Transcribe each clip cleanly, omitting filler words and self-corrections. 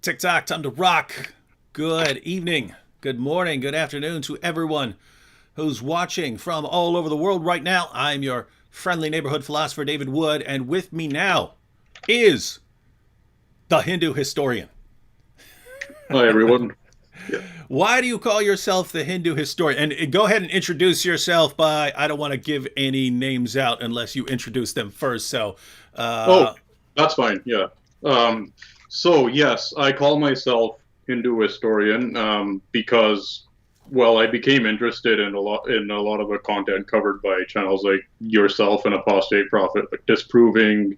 TikTok, time to rock. Good evening, good morning, good afternoon to everyone who's watching from all over the world right now. I'm your friendly neighborhood philosopher, David Wood, and with me now is the Hindu historian. Hi, everyone. Yeah. Why do you call yourself the Hindu historian? And go ahead and introduce yourself by, I don't want to give any names out unless you introduce them first. So, Oh, uh, that's fine. Yeah. Um, so yes, I call myself Hindu historian because, well, I became interested in a lot of the content covered by channels like yourself and Apostate Prophet, like disproving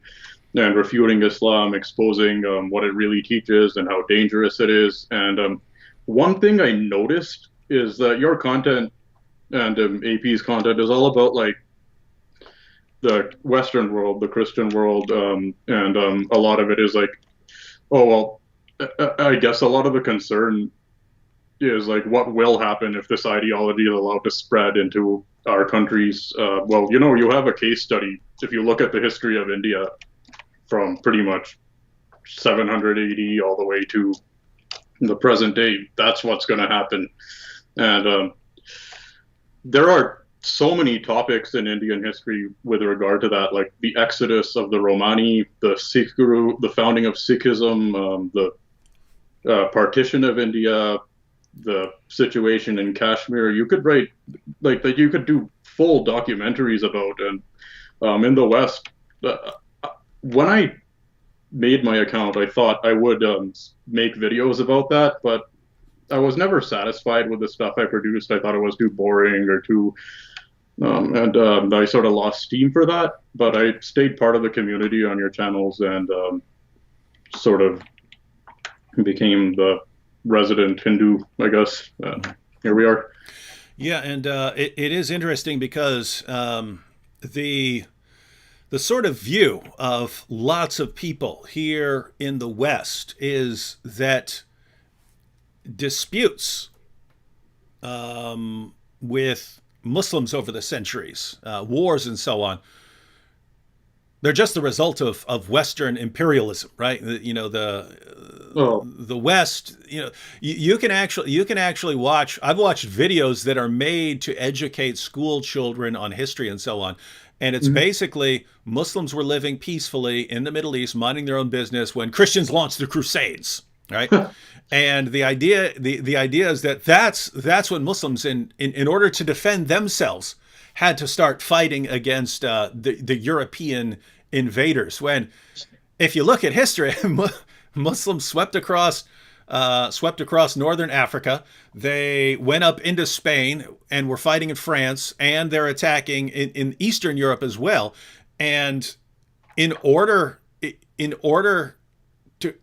and refuting Islam, exposing what it really teaches and how dangerous it is. And one thing I noticed is that your content and AP's content is all about like the Western world, the Christian world, and a lot of it is like, oh well, I guess a lot of the concern is like what will happen if this ideology is allowed to spread into our countries. Well, you have a case study if you look at the history of India from pretty much 700 AD all the way to the present day. That's what's going to happen, and there are so many topics in Indian history with regard to that, like the exodus of the Romani, the Sikh Guru, the founding of Sikhism, the partition of India, the situation in Kashmir. You could write like that. You could do full documentaries about, and in the West. When I made my account, I thought I would make videos about that, but I was never satisfied with the stuff I produced. I thought it was too boring or too and I sort of lost steam for that, but I stayed part of the community on your channels and sort of became the resident Hindu, I guess. Here we are. yeah, and it is interesting because the the sort of view of lots of people here in the West is that disputes with Muslims over the centuries, wars and so on, they're just the result of Western imperialism, right? Oh, The West, you can actually watch. I've watched videos that are made to educate school children on history and so on, and it's mhm. basically Muslims were living peacefully in the Middle East, minding their own business when Christians launched the Crusades, right? And the idea is that that's when Muslims in order to defend themselves had to start fighting against the European invaders. When if you look at history, Muslims swept across northern Africa. They went up into Spain and were fighting in France, and they're attacking in Eastern Europe as well. And in order in order to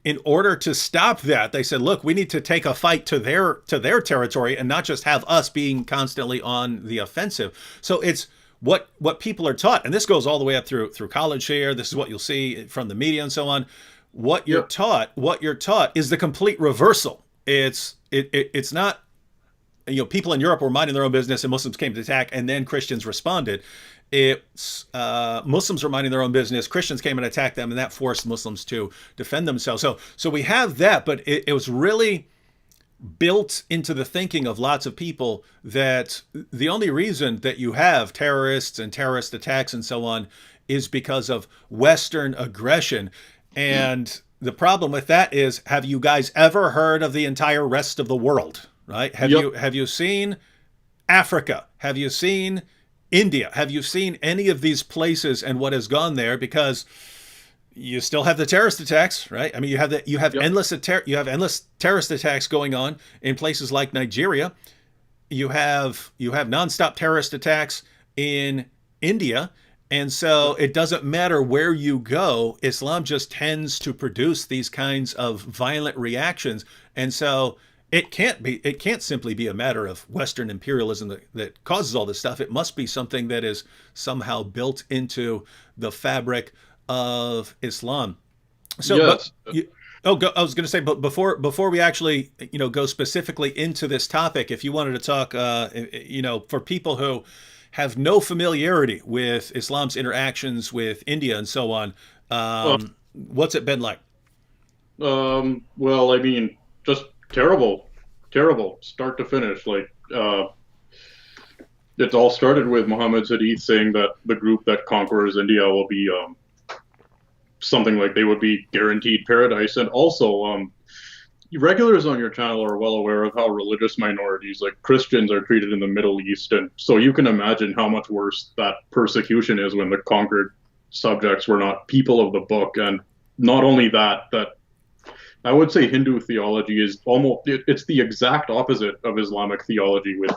in order to stop that, they said, "Look, we need to take a fight to their territory, and not just have us being constantly on the offensive." So it's what people are taught, and this goes all the way up through college here. This is what you'll see from the media and so on. Yep. What you're taught is the complete reversal. It's not, people in Europe were minding their own business and Muslims came to attack, and then Christians responded. It's Muslims were minding their own business, Christians came and attacked them, and that forced Muslims to defend themselves. So we have that, but it was really built into the thinking of lots of people that the only reason that you have terrorists and terrorist attacks and so on is because of Western aggression. And the problem with that is, have you guys ever heard of the entire rest of the world? Right? Have Yep. you have you seen Africa? Have you seen India? Have you seen any of these places and what has gone there? Because you still have the terrorist attacks, right? I mean, Yep. you have endless terrorist attacks going on in places like Nigeria. You have nonstop terrorist attacks in India, and so it doesn't matter where you go. Islam just tends to produce these kinds of violent reactions, and so it can't simply be a matter of Western imperialism that causes all this stuff. It must be something that is somehow built into the fabric of Islam. So, but Yes. I was going to say, but before we actually, go specifically into this topic, if you wanted to talk, for people who have no familiarity with Islam's interactions with India and so on, Uh, what's it been like? Well, I mean, just terrible, terrible, start to finish. It all started with Muhammad's hadith saying that the group that conquers India will be something like they would be guaranteed paradise, and also regulars on your channel are well aware of how religious minorities like Christians are treated in the Middle East, and so you can imagine how much worse that persecution is when the conquered subjects were not people of the book. And not only that, that I would say Hindu theology is it's the exact opposite of Islamic theology with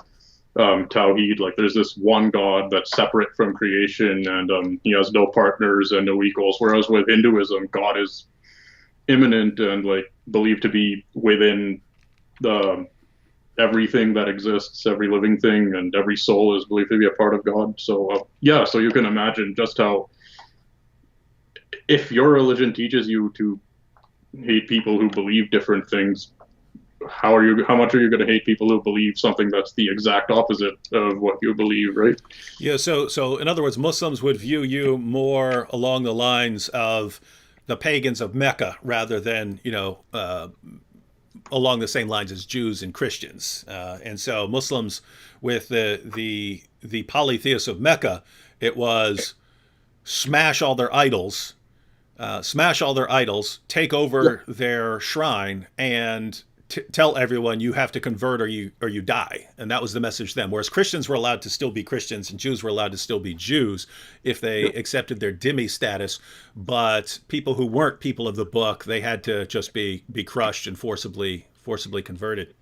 Tawheed. Like there's this one God that's separate from creation, and he has no partners and no equals. Whereas with Hinduism, God is immanent and like believed to be within the everything that exists, every living thing, and every soul is believed to be a part of God. So yeah, so you can imagine just how if your religion teaches you to hate people who believe different things, how much are you going to hate people who believe something that's the exact opposite of what you believe, right? Yeah, so in other words, Muslims would view you more along the lines of the pagans of Mecca rather than along the same lines as Jews and Christians. And so Muslims with the polytheists of Mecca, it was smash all their idols, take Yeah. over their shrine, and tell everyone you have to convert or you die. And that was the message then. Whereas Christians were allowed to still be Christians and Jews were allowed to still be Jews if they accepted their dhimmi status. But people who weren't people of the book, they had to just be crushed and forcibly converted.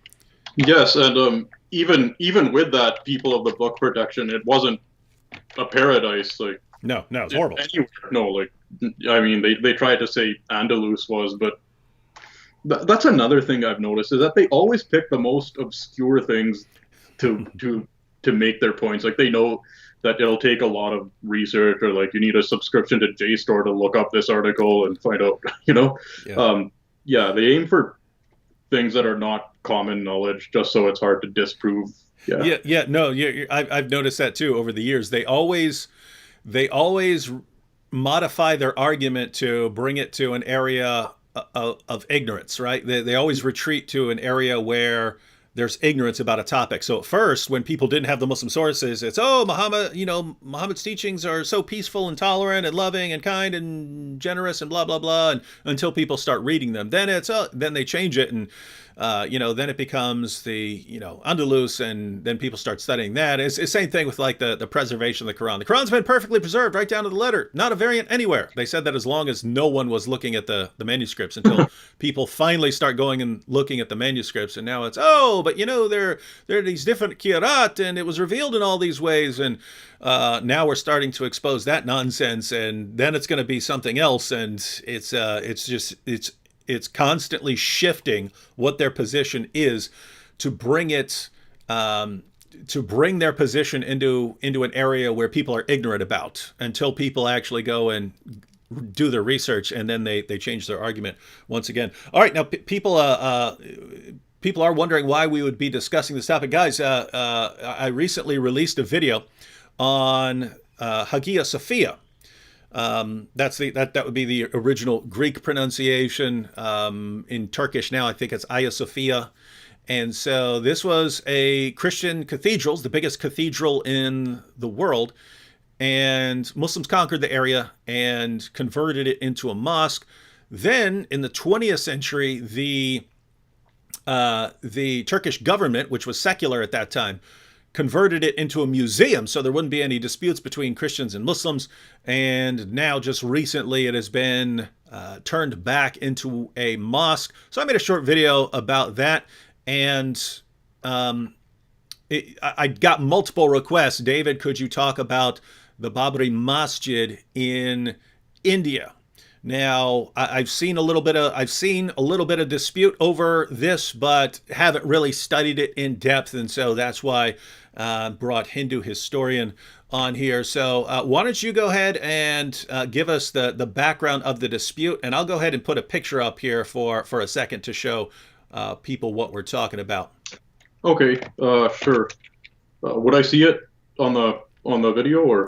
Yes, and even with that people of the book protection, it wasn't a paradise like No, no, it's horrible. anywhere. No, like I mean, they tried to say Andalus was, but that's another thing I've noticed is that they always pick the most obscure things to make their points. Like they know that it'll take a lot of research, or like you need a subscription to JSTOR to look up this article and find out. You know, Yeah. um, yeah, they aim for things that are not common knowledge, just so it's hard to disprove. Yeah. Yeah, no, I've noticed that too over the years. They always modify their argument to bring it to an area of ignorance, right? They always retreat to an area where there's ignorance about a topic. So at first, when people didn't have the Muslim sources, it's, oh, Muhammad, Muhammad's teachings are so peaceful and tolerant and loving and kind and generous and blah blah blah. And until people start reading them, then they change it, and then it becomes the Andalus, and then people start studying that. It's the same thing with like the preservation of the Quran. The Quran's been perfectly preserved right down to the letter, not a variant anywhere. They said that as long as no one was looking at the manuscripts, until people finally start going and looking at the manuscripts, and now it's, oh, but there are these different kirat, and it was revealed in all these ways, and now we're starting to expose that nonsense, and then it's going to be something else, and it's constantly shifting what their position is to bring it to bring their position into an area where people are ignorant about, until people actually go and do their research, and then they change their argument once again. All right, now people are wondering why we would be discussing this topic, guys. I recently released a video on Hagia Sophia. That would be the original Greek pronunciation. In Turkish now, I think it's Hagia Sophia. And so this was a Christian cathedral, the biggest cathedral in the world. And Muslims conquered the area and converted it into a mosque. Then in the 20th century, the Turkish government, which was secular at that time, converted it into a museum so there wouldn't be any disputes between Christians and Muslims. And now, just recently, it has been turned back into a mosque. So I made a short video about that, and I got multiple requests. David, could you talk about the Babri Masjid in India? Now, I've seen a little bit of dispute over this, but haven't really studied it in depth, and so that's why I brought Hindu historian on here. So why don't you go ahead and give us the background of the dispute, and I'll go ahead and put a picture up here for a second to show people what we're talking about. Okay. Sure. Would I see it on the video or?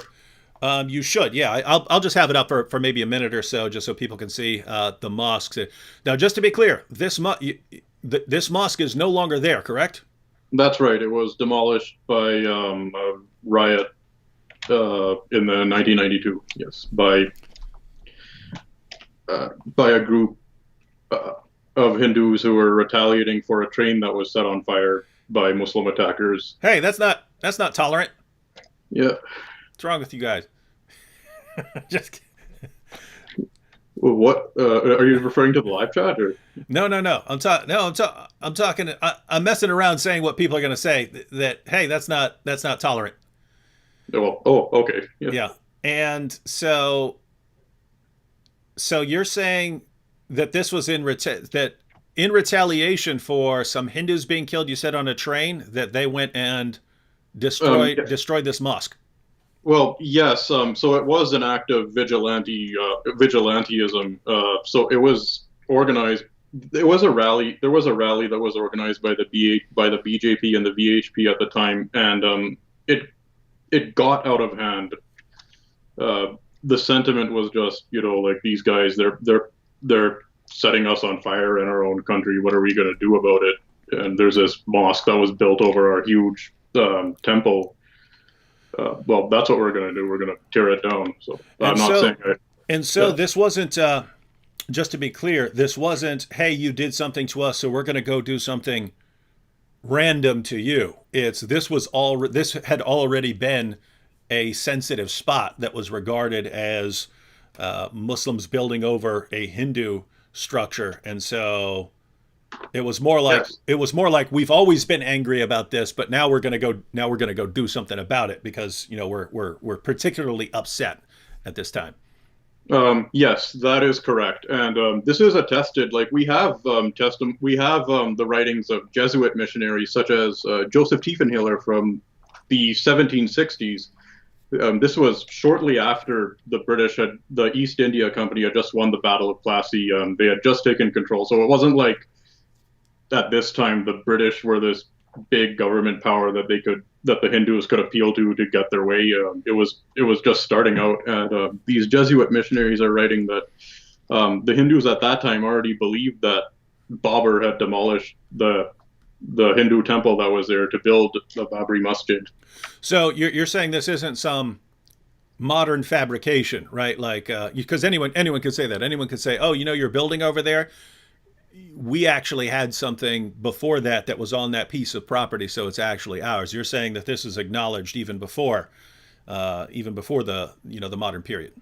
You should, yeah. I'll just have it up for maybe a minute or so, just so people can see the mosques. Now, just to be clear, this mosque is no longer there, correct? That's right. It was demolished by a riot in the 1992. Yes, by a group uh, of Hindus who were retaliating for a train that was set on fire by Muslim attackers. Hey, that's not tolerant. Yeah. What's wrong with you guys? Just Well, what are you referring to the live chat or? no, no, no. I'm talking. I'm messing around saying what people are going to say. That hey, that's not tolerant. Well, oh, okay. Yeah. Yeah, and so you're saying that this was that in retaliation for some Hindus being killed, you said on a train that they went and Yeah. destroyed this mosque. Well, yes. So it was an act of vigilantism. So it was organized. It was a rally. There was a rally that was organized by the BJP and the VHP at the time, and it got out of hand. The sentiment was just, like these guys, they're setting us on fire in our own country. What are we going to do about it? And there's this mosque that was built over our huge temple. Well, that's what we're going to do. We're going to tear it down. So I'm And not so saying I, and so yeah. this wasn't. Just to be clear, this wasn't. Hey, you did something to us, so we're going to go do something random to you. This had already been a sensitive spot that was regarded as Muslims building over a Hindu structure, and so Yes. it was more like we've always been angry about this, but now we're gonna go do something about it because we're particularly upset at this time. Yes, that is correct, and this is attested. Like we have the writings of Jesuit missionaries such as Joseph Tiefenhiller from the 1760s. This was shortly after the East India Company had just won the Battle of Plassey. They had just taken control, so it wasn't like at this time the British were this big government power that the Hindus could appeal to get their way. It was just starting out, and these Jesuit missionaries are writing that the Hindus at that time already believed that Babur had demolished the Hindu temple that was there to build the Babri Masjid. So you're saying this isn't some modern fabrication, right? Like because anyone could say that. Anyone could say, oh, you're building over there. We actually had something before that was on that piece of property, so it's actually ours. You're saying that this is acknowledged even before the modern period.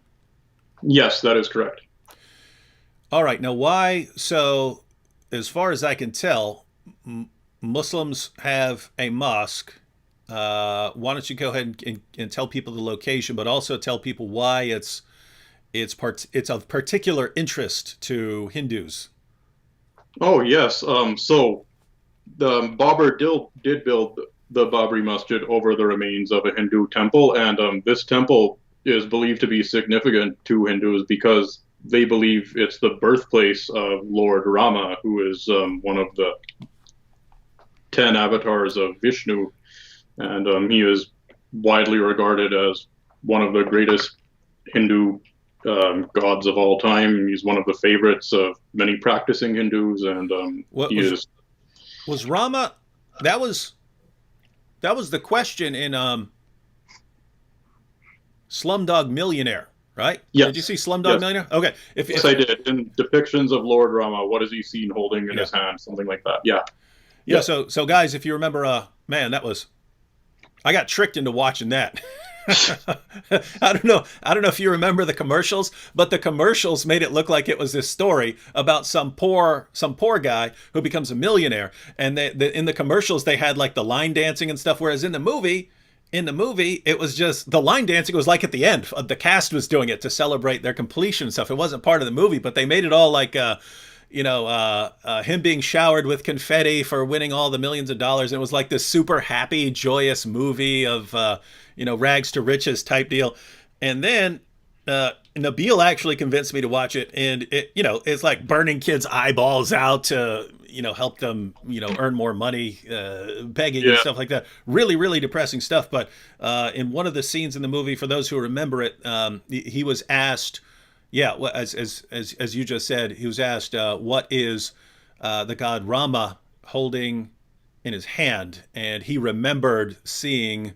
Yes, that is correct. All right, now why? So, as far as I can tell, Muslims have a mosque. Why don't you go ahead and tell people the location, but also tell people why it's of particular interest to Hindus. Oh yes. So the Babur did build the Babri Masjid over the remains of a Hindu temple, and this temple is believed to be significant to Hindus because they believe it's the birthplace of Lord Rama, who is one of the 10 avatars of Vishnu, and he is widely regarded as one of the greatest Hindu gods of all time. He's one of the favorites of many practicing Hindus, and What he is. was Rama? That was that was the question in Slumdog Millionaire, right? Did you Yes, see Slumdog yes, Millionaire? Okay, yes, I did. In depictions of Lord Rama, what is he seen holding in yeah, his hand? Something like that. Yeah, yeah. yeah. So guys, if you remember, man, that was I got tricked into watching that. I don't know if you remember the commercials, but the commercials made it look like it was this story about some poor guy who becomes a millionaire. And in the commercials they had like the line dancing and stuff, whereas in the movie it was just the line dancing was like at the end. The cast was doing it to celebrate their completion and stuff. It wasn't part of the movie, but they made it all like him being showered with confetti for winning all the millions of dollars. And it was like this super happy, joyous movie of, rags to riches type deal. And then Nabil actually convinced me to watch it. And it's like burning kids' eyeballs out to, help them, earn more money, begging and Yeah. stuff like that. Really, really depressing stuff. But in one of the scenes in the movie, for those who remember it, he was asked, yeah, as you just said, he was asked, what is the god Rama holding in his hand, and he remembered seeing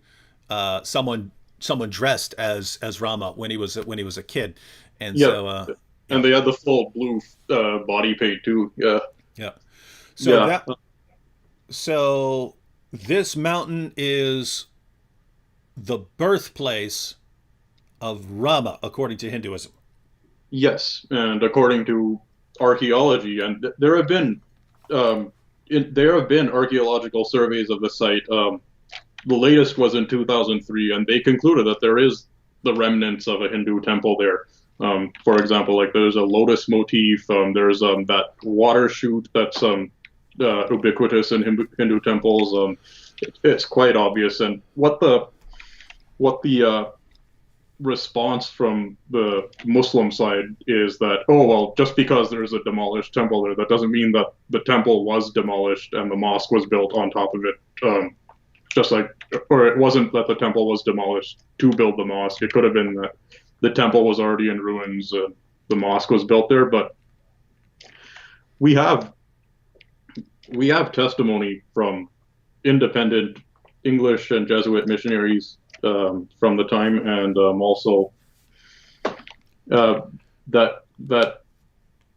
someone dressed as Rama when he was a kid, and Yeah. so yeah, And they had the full blue body paint too. Yeah. yeah. So Yeah. that so this mountain is the birthplace of Rama, according to Hinduism. Yes. And according to archaeology, and there have been archaeological surveys of the site. The latest was in 2003, and they concluded that there is the remnants of a Hindu temple there. For example, like there's a lotus motif. There's that water chute that's ubiquitous in Hindu temples. It's quite obvious. And what the response from the Muslim side is that, oh well, just because there's a demolished temple there, that doesn't mean that the temple was demolished and the mosque was built on top of it. Just like, or it wasn't that the temple was demolished to build the mosque. It could have been that the temple was already in ruins. The mosque was built there, but we have we have testimony from independent English and Jesuit missionaries from the time, and also uh, that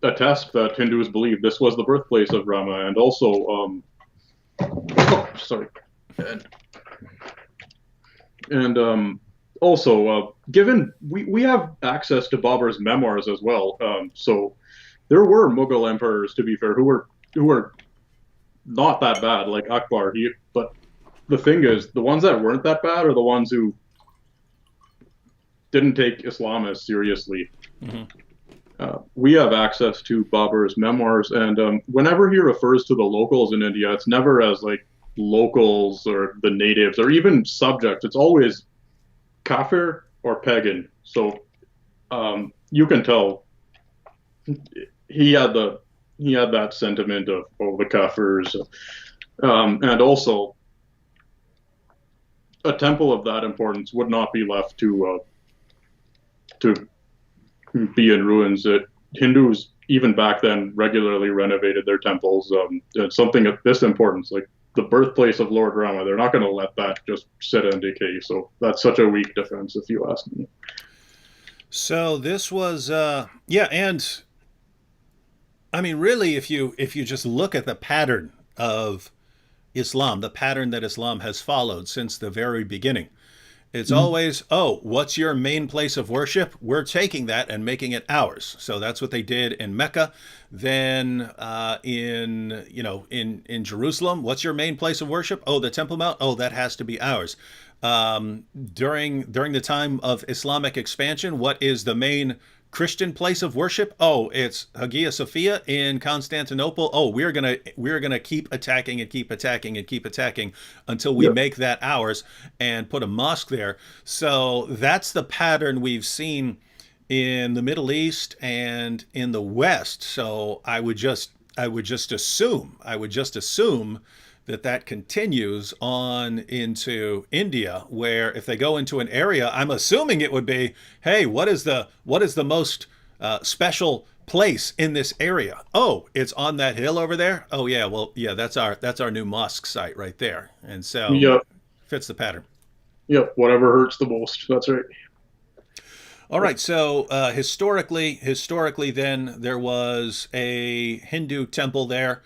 attest that Hindus believe this was the birthplace of Rama, and also oh, sorry, and, and also given we have access to Babur's memoirs as well, so there were Mughal emperors, to be fair, who were not that bad, like Akbar. But the thing is, the ones that weren't that bad are the ones who didn't take Islam as seriously. Mm-hmm. We have access to Babur's memoirs, and whenever he refers to the locals in India, it's never as like locals or the natives or even subjects. It's always kafir or pagan. So you can tell he had that sentiment of, oh, the kafirs, and also a temple of that importance would not be left to be in ruins. Hindus, even back then, regularly renovated their temples. And something of this importance, like the birthplace of Lord Rama, they're not going to let that just sit and decay. So that's such a weak defense, if you ask me. So this was yeah, and I mean, really, if you just look at the pattern of Islam, the pattern that Islam has followed since the very beginning, it's Mhm. always, oh, what's your main place of worship? We're taking that and making it ours. So that's what they did in Mecca. Then in Jerusalem, what's your main place of worship? Oh, the Temple Mount. Oh, that has to be ours. During the time of Islamic expansion, what is the main Christian place of worship? Oh, it's Hagia Sophia in Constantinople. Oh, we're gonna keep attacking and keep attacking and keep attacking until we Yeah. make that ours and put a mosque there. So that's the pattern we've seen in the Middle East and in the West. So I would just assume that continues on into India, where if they go into an area, I'm assuming it would be, hey, what is the most special place in this area? Oh, it's on that hill over there. Oh yeah, well yeah, that's our new mosque site right there, and so Yep. fits the pattern. Yep. Whatever hurts the most. That's right. All right, so historically, then there was a Hindu temple there.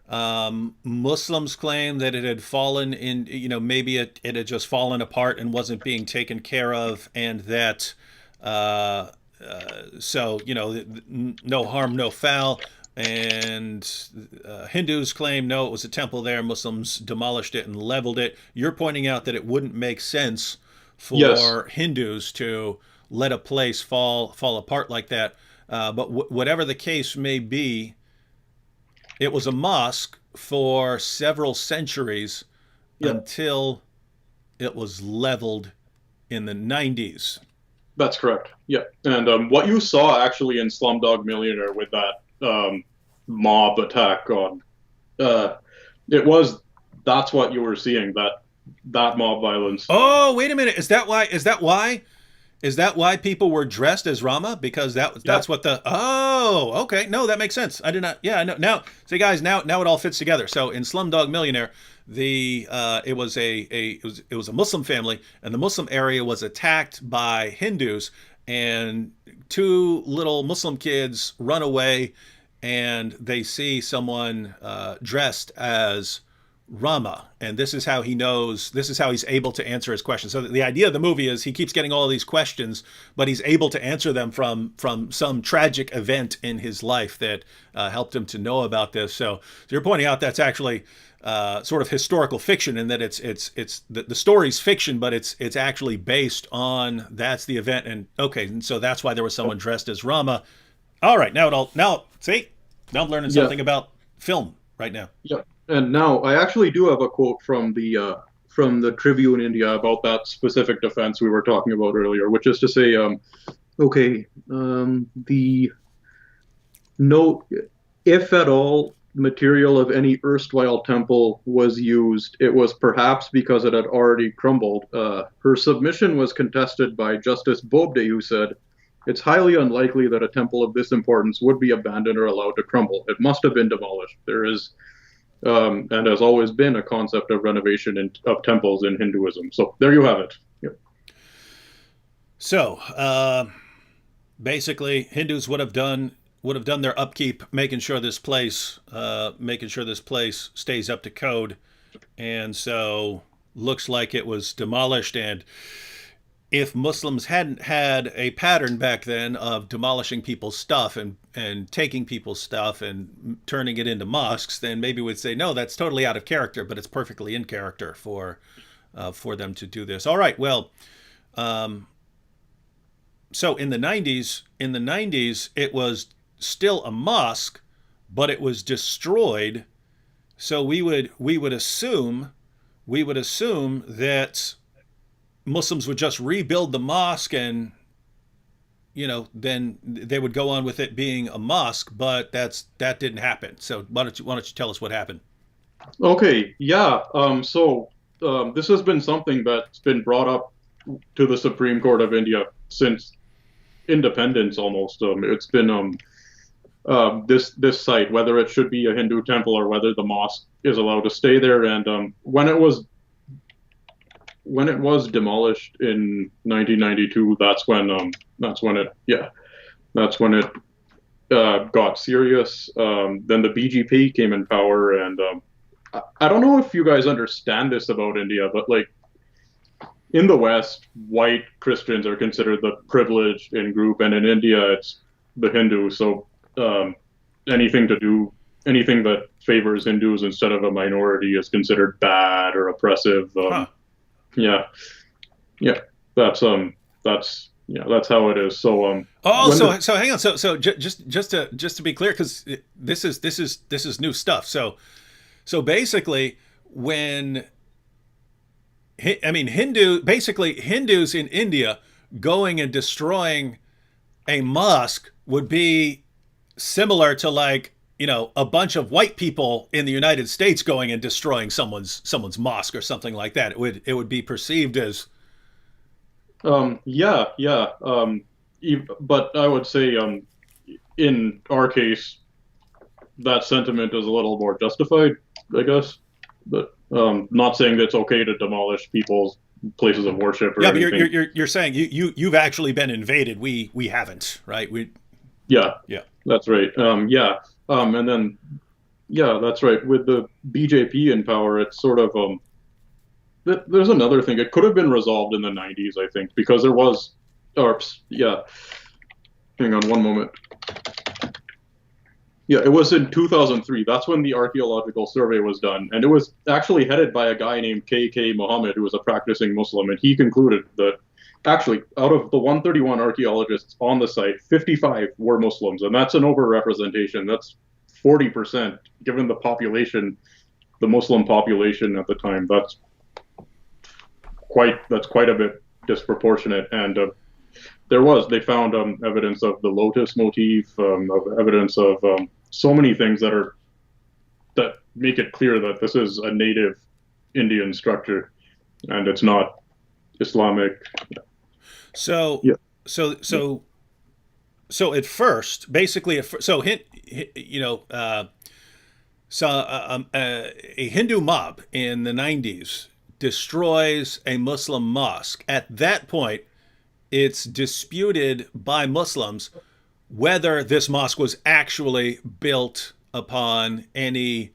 Muslims claim that it had fallen in, maybe it had just fallen apart and wasn't being taken care of, and that so no harm, no foul. And Hindus claim no, it was a temple there. Muslims demolished it and leveled it. You're pointing out that it wouldn't make sense Yes. for Hindus to let a place fall apart like that. But whatever the case may be, it was a mosque for several centuries Yeah. until it was leveled in the 90s. That's correct. Yeah. And what you saw actually in Slumdog Millionaire with that mob attack on uh, it was that's what you were seeing, that mob violence. Oh, wait a minute. Is that why? Is that why? Is that why people were dressed as Rama? Because Yeah. that's what the okay. No, that makes sense. I did not. Yeah, I know now. See, guys, now it all fits together. So in Slumdog Millionaire, it was it was a Muslim family, and the Muslim area was attacked by Hindus, and two little Muslim kids run away, and they see someone dressed as Rama, and this is how he knows. This is how he's able to answer his questions. So the idea of the movie is he keeps getting all of these questions, but he's able to answer them from some tragic event in his life that helped him to know about this. So you're pointing out that's actually sort of historical fiction, and that it's the story's fiction, but it's actually based on that's the event. And okay, and so that's why there was someone dressed as Rama. All right, now see, now I'm learning Yeah. something about film right now. Yeah. And now I actually do have a quote from the Tribune India about that specific defense we were talking about earlier, which is to say, okay, the note, if at all material of any erstwhile temple was used, it was perhaps because it had already crumbled. Her submission was contested by Justice Bobde, who said, "It's highly unlikely that a temple of this importance would be abandoned or allowed to crumble. It must have been demolished. There is and has always been a concept of renovation of temples in Hinduism." So there you have it. Yep. So basically, Hindus would have done their upkeep, making sure this place stays up to code, and so looks like it was demolished. And if Muslims hadn't had a pattern back then of demolishing people's stuff and taking people's stuff and turning it into mosques, then maybe we'd say no, that's totally out of character, but it's perfectly in character for them to do this. All right, well, um, so in the 90s, it was still a mosque, but it was destroyed. So we would assume that Muslims would just rebuild the mosque, and then they would go on with it being a mosque, but that didn't happen. So why don't you tell us what happened? Okay. Yeah. This has been something that's been brought up to the Supreme Court of India since independence almost. It's been this site, whether it should be a Hindu temple or whether the mosque is allowed to stay there. And when it was demolished in 1992, that's when it got serious. Then the BGP came in power, and I don't know if you guys understand this about India, but like in the West, white Christians are considered the privileged in group, and in India, it's the Hindu. So anything to do anything that favors Hindus instead of a minority is considered bad or oppressive. Huh. Yeah, yeah, that's that's how it is. So Oh, when the so hang on. So just to be clear, because this is new stuff. So basically, when I mean Hindus in India going and destroying a mosque would be similar to like a bunch of white people in the United States going and destroying someone's mosque or something like that. It would be perceived as yeah, but I would say in our case that sentiment is a little more justified, I guess. But not saying that it's okay to demolish people's places of worship or yeah. But anything. You're saying you've actually been invaded. We haven't, right? We Yeah, yeah. that's right. Yeah, and then yeah, that's right. With the BJP in power, it's sort of there's another thing. It could have been resolved in the 90s, I think, because there was, or yeah. Hang on one moment. Yeah, it was in 2003. That's when the archaeological survey was done, and it was actually headed by a guy named K.K. Mohammed, who was a practicing Muslim, and he concluded that actually, out of the 131 archaeologists on the site, 55 were Muslims, and that's an overrepresentation. That's 40%, given the population, the Muslim population at the time. That's quite a bit disproportionate, and they found evidence of the lotus motif, of evidence of so many things that make it clear that this is a native Indian structure and it's not Islamic. So Yeah. so so at first, basically, so hint, you know, a Hindu mob in the 90s destroys a Muslim mosque. At that point, it's disputed by Muslims whether this mosque was actually built upon any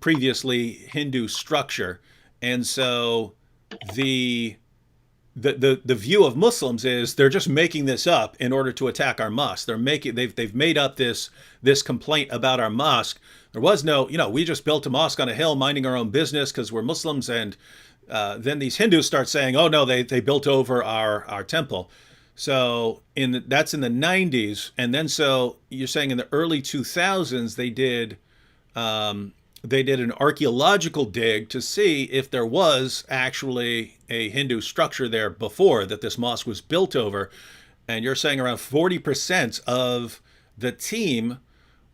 previously Hindu structure. And so the the view of Muslims is they're just making this up in order to attack our mosque. They've made up this complaint about our mosque. There was no, we just built a mosque on a hill, minding our own business because we're Muslims. And then these Hindus start saying, oh no, they built over our temple. So that's in the 90s, and then so you're saying in the early 2000s they did an archaeological dig to see if there was actually a Hindu structure there before that this mosque was built over. And you're saying around 40% of the team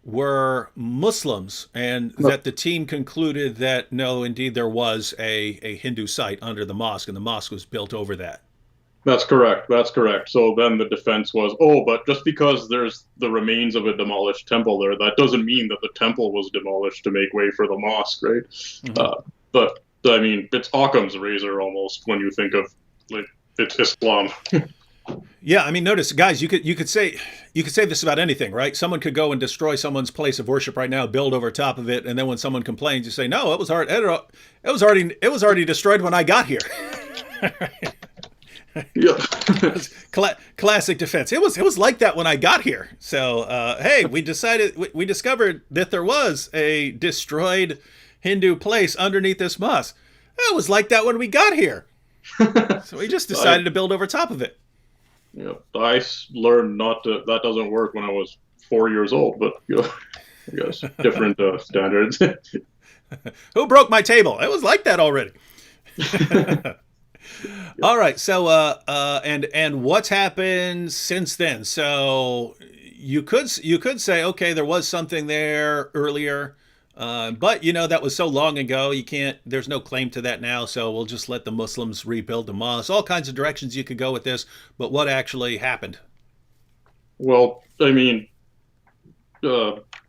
were Muslims, and that the team concluded that no, indeed, there was a Hindu site under the mosque, and the mosque was built over that. That's correct. That's correct. So then the defense was, oh, but just because there's the remains of a demolished temple there, that doesn't mean that the temple was demolished to make way for the mosque, right? Mm-hmm. But I mean, it's Occam's razor almost when you think of like it's Islam. Yeah, I mean, notice, guys, you could say this about anything, right? Someone could go and destroy someone's place of worship right now, build over top of it, and then when someone complains, you say, "No, it was hard. It was already destroyed when I got here." Yeah. Classic defense. It was like that when I got here. So hey, we discovered that there was a destroyed Hindu place underneath this mosque. It was like that when we got here. So we just decided to build over top of it. Yeah, I learned not to. That doesn't work when I was 4 years old, but I guess different standards. Who broke my table? It was like that already. All right. So and what's happened since then? So you could say, okay, there was something there earlier, but that was so long ago. You can't. There's no claim to that now. So we'll just let the Muslims rebuild the mosque. All kinds of directions you could go with this. But what actually happened? Well, I mean,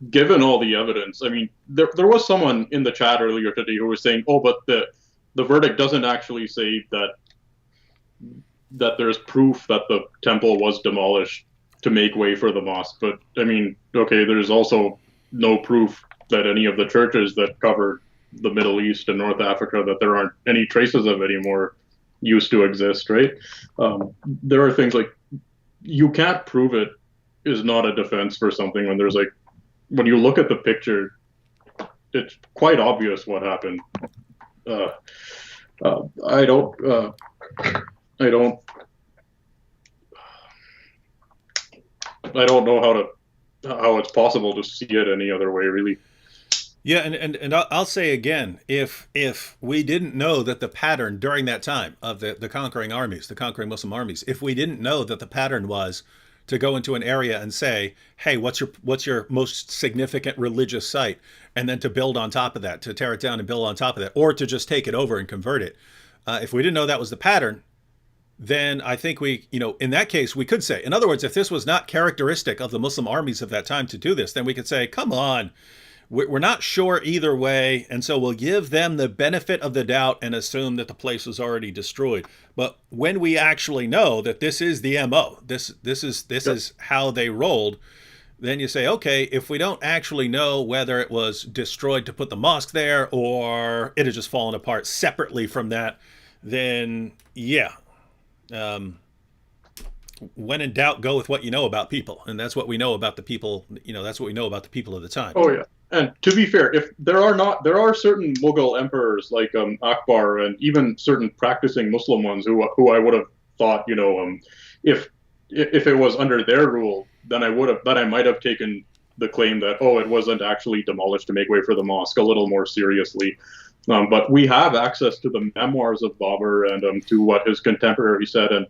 given all the evidence, I mean, there was someone in the chat earlier today who was saying, oh, but the verdict doesn't actually say that there's proof that the temple was demolished to make way for the mosque. But I mean, okay, there's also no proof that any of the churches that covered the Middle East and North Africa, that there aren't any traces of anymore, used to exist, right? There are things like you can't prove it is not a defense for something when you look at the picture, it's quite obvious what happened. I don't know how it's possible to see it any other way, really. Yeah, and I'll say again, if we didn't know that the pattern during that time of the conquering armies, the conquering Muslim armies, if we didn't know that the pattern was to go into an area and say, hey, what's your most significant religious site, and then to build on top of that, to tear it down and build on top of that, or to just take it over and convert it. If we didn't know that was the pattern, then I think in that case, we could say, in other words, if this was not characteristic of the Muslim armies of that time to do this, then we could say, come on, we're not sure either way, and so we'll give them the benefit of the doubt and assume that the place was already destroyed. But when we actually know that this is the MO, this is how they rolled, then you say, okay, if we don't actually know whether it was destroyed to put the mosque there or it had just fallen apart separately from that, then yeah. When in doubt, go with what you know about people, and that's what we know about the people. That's what we know about the people of the time. Oh yeah, and to be fair, if there are certain Mughal emperors like Akbar and even certain practicing Muslim ones who I would have thought, if it was under their rule, then I might have taken the claim that it wasn't actually demolished to make way for the mosque a little more seriously. But we have access to the memoirs of Babur and to what his contemporary said, and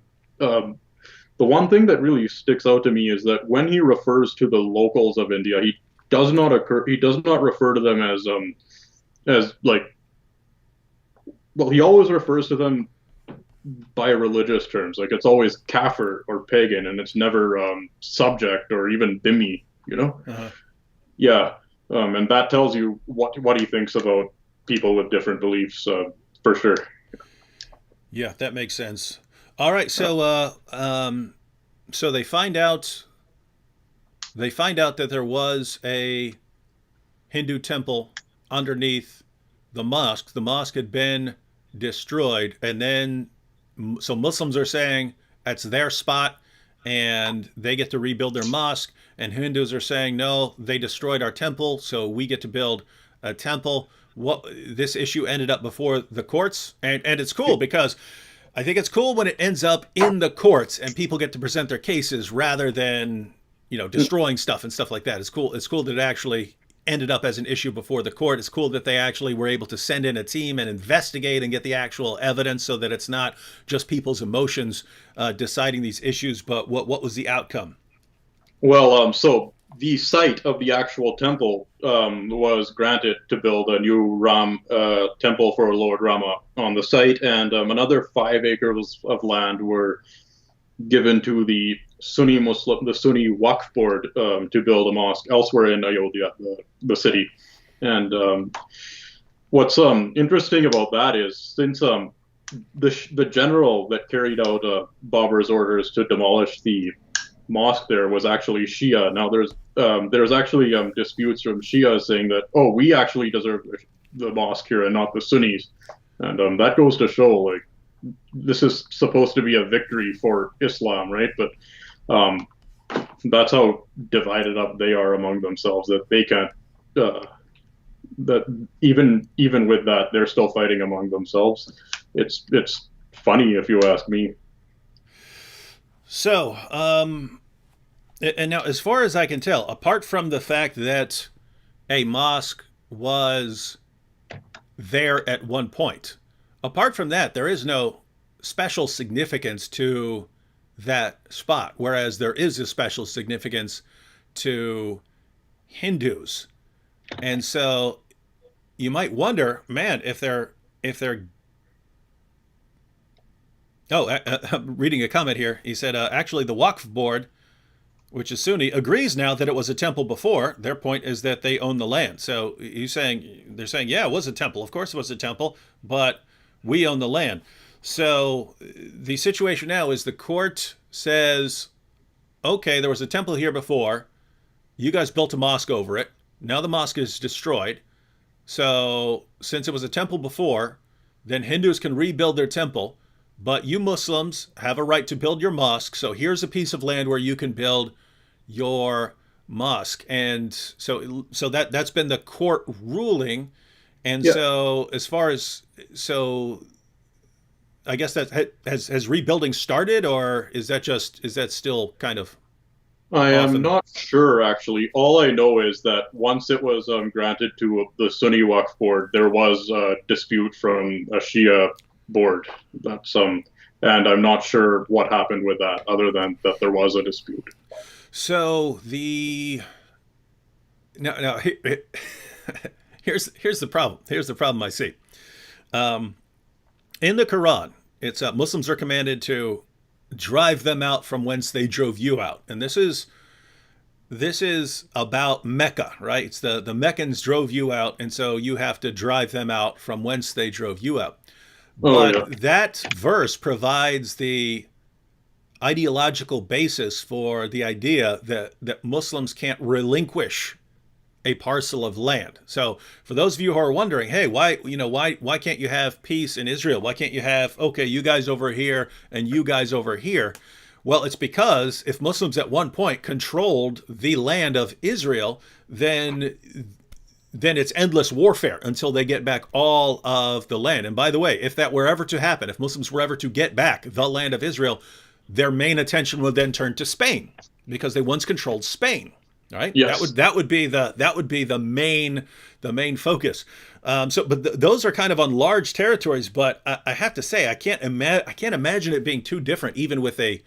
the one thing that really sticks out to me is that when he refers to the locals of India, does not occur. He does not refer to them as like, well, he always refers to them by religious terms. Like it's always kafir or pagan, and it's never subject or even dhimmi. You know? Uh-huh. Yeah, and that tells you what he thinks about people with different beliefs, for sure. Yeah, that makes sense. All right, so they find out that there was a Hindu temple underneath the mosque. The mosque had been destroyed, and then so Muslims are saying that's their spot and they get to rebuild their mosque, and Hindus are saying no, they destroyed our temple, so we get to build a temple. What this issue ended up before the courts, and it's cool because I think it's cool when it ends up in the courts and people get to present their cases rather than destroying stuff and stuff like that. It's cool. It's cool that it actually ended up as an issue before the court. It's cool that they actually were able to send in a team and investigate and get the actual evidence, so that it's not just people's emotions deciding these issues. But what was the outcome? Well, so the site of the actual temple was granted to build a new Ram temple for Lord Rama on the site, and another 5 acres of land were given to the Sunni Waqf board to build a mosque elsewhere in Ayodhya, the city. And what's interesting about that is since the general that carried out Babur's orders to demolish the mosque there was actually Shia. Now there's actually disputes from Shia saying that, oh, we actually deserve the mosque here and not the Sunnis, and that goes to show like this is supposed to be a victory for Islam, right? But um, that's how divided up they are among themselves that they can't. That even with that, they're still fighting among themselves. It's funny if you ask me. So, and now, as far as I can tell, apart from the fact that a mosque was there at one point, apart from that, there is no special significance to that spot, whereas there is a special significance to Hindus. And so you might wonder, man, if they're oh, I'm reading a comment here. He said, actually, the Waqf board, which is Sunni, agrees now that it was a temple before. Their point is that they own the land. So they're saying, yeah, it was a temple. Of course it was a temple, but we own the land. So the situation now is the court says, okay, there was a temple here before. You guys built a mosque over it. Now the mosque is destroyed. So since it was a temple before, then Hindus can rebuild their temple. But you Muslims have a right to build your mosque. So here's a piece of land where you can build your mosque. And so that's been the court ruling. And Yeah, so as far as so I guess that has rebuilding started, or is that still kind of I off am and not sure actually. All I know is that once it was granted to the Sunni Waqf board, there was a dispute from a Shia board. That's and I'm not sure what happened with that, other than that there was a dispute. so the now here's the problem. Here's the problem I see. Um, in the Quran, it's Muslims are commanded to drive them out from whence they drove you out, and this is about Mecca, right? It's the Meccans drove you out, and so you have to drive them out from whence they drove you out. Oh yeah, But that verse provides the ideological basis for the idea that Muslims can't relinquish a parcel of land. So for those of you who are wondering, hey, why can't you have peace in Israel? Why can't you have, okay, you guys over here and you guys over here? Well, it's because if Muslims at one point controlled the land of Israel, then it's endless warfare until they get back all of the land. And by the way, if that were ever to happen, if Muslims were ever to get back the land of Israel, their main attention would then turn to Spain because they once controlled Spain. Right? That yes. would be the main focus. But those are kind of on large territories. But I have to say, I can't imagine it being too different, even with a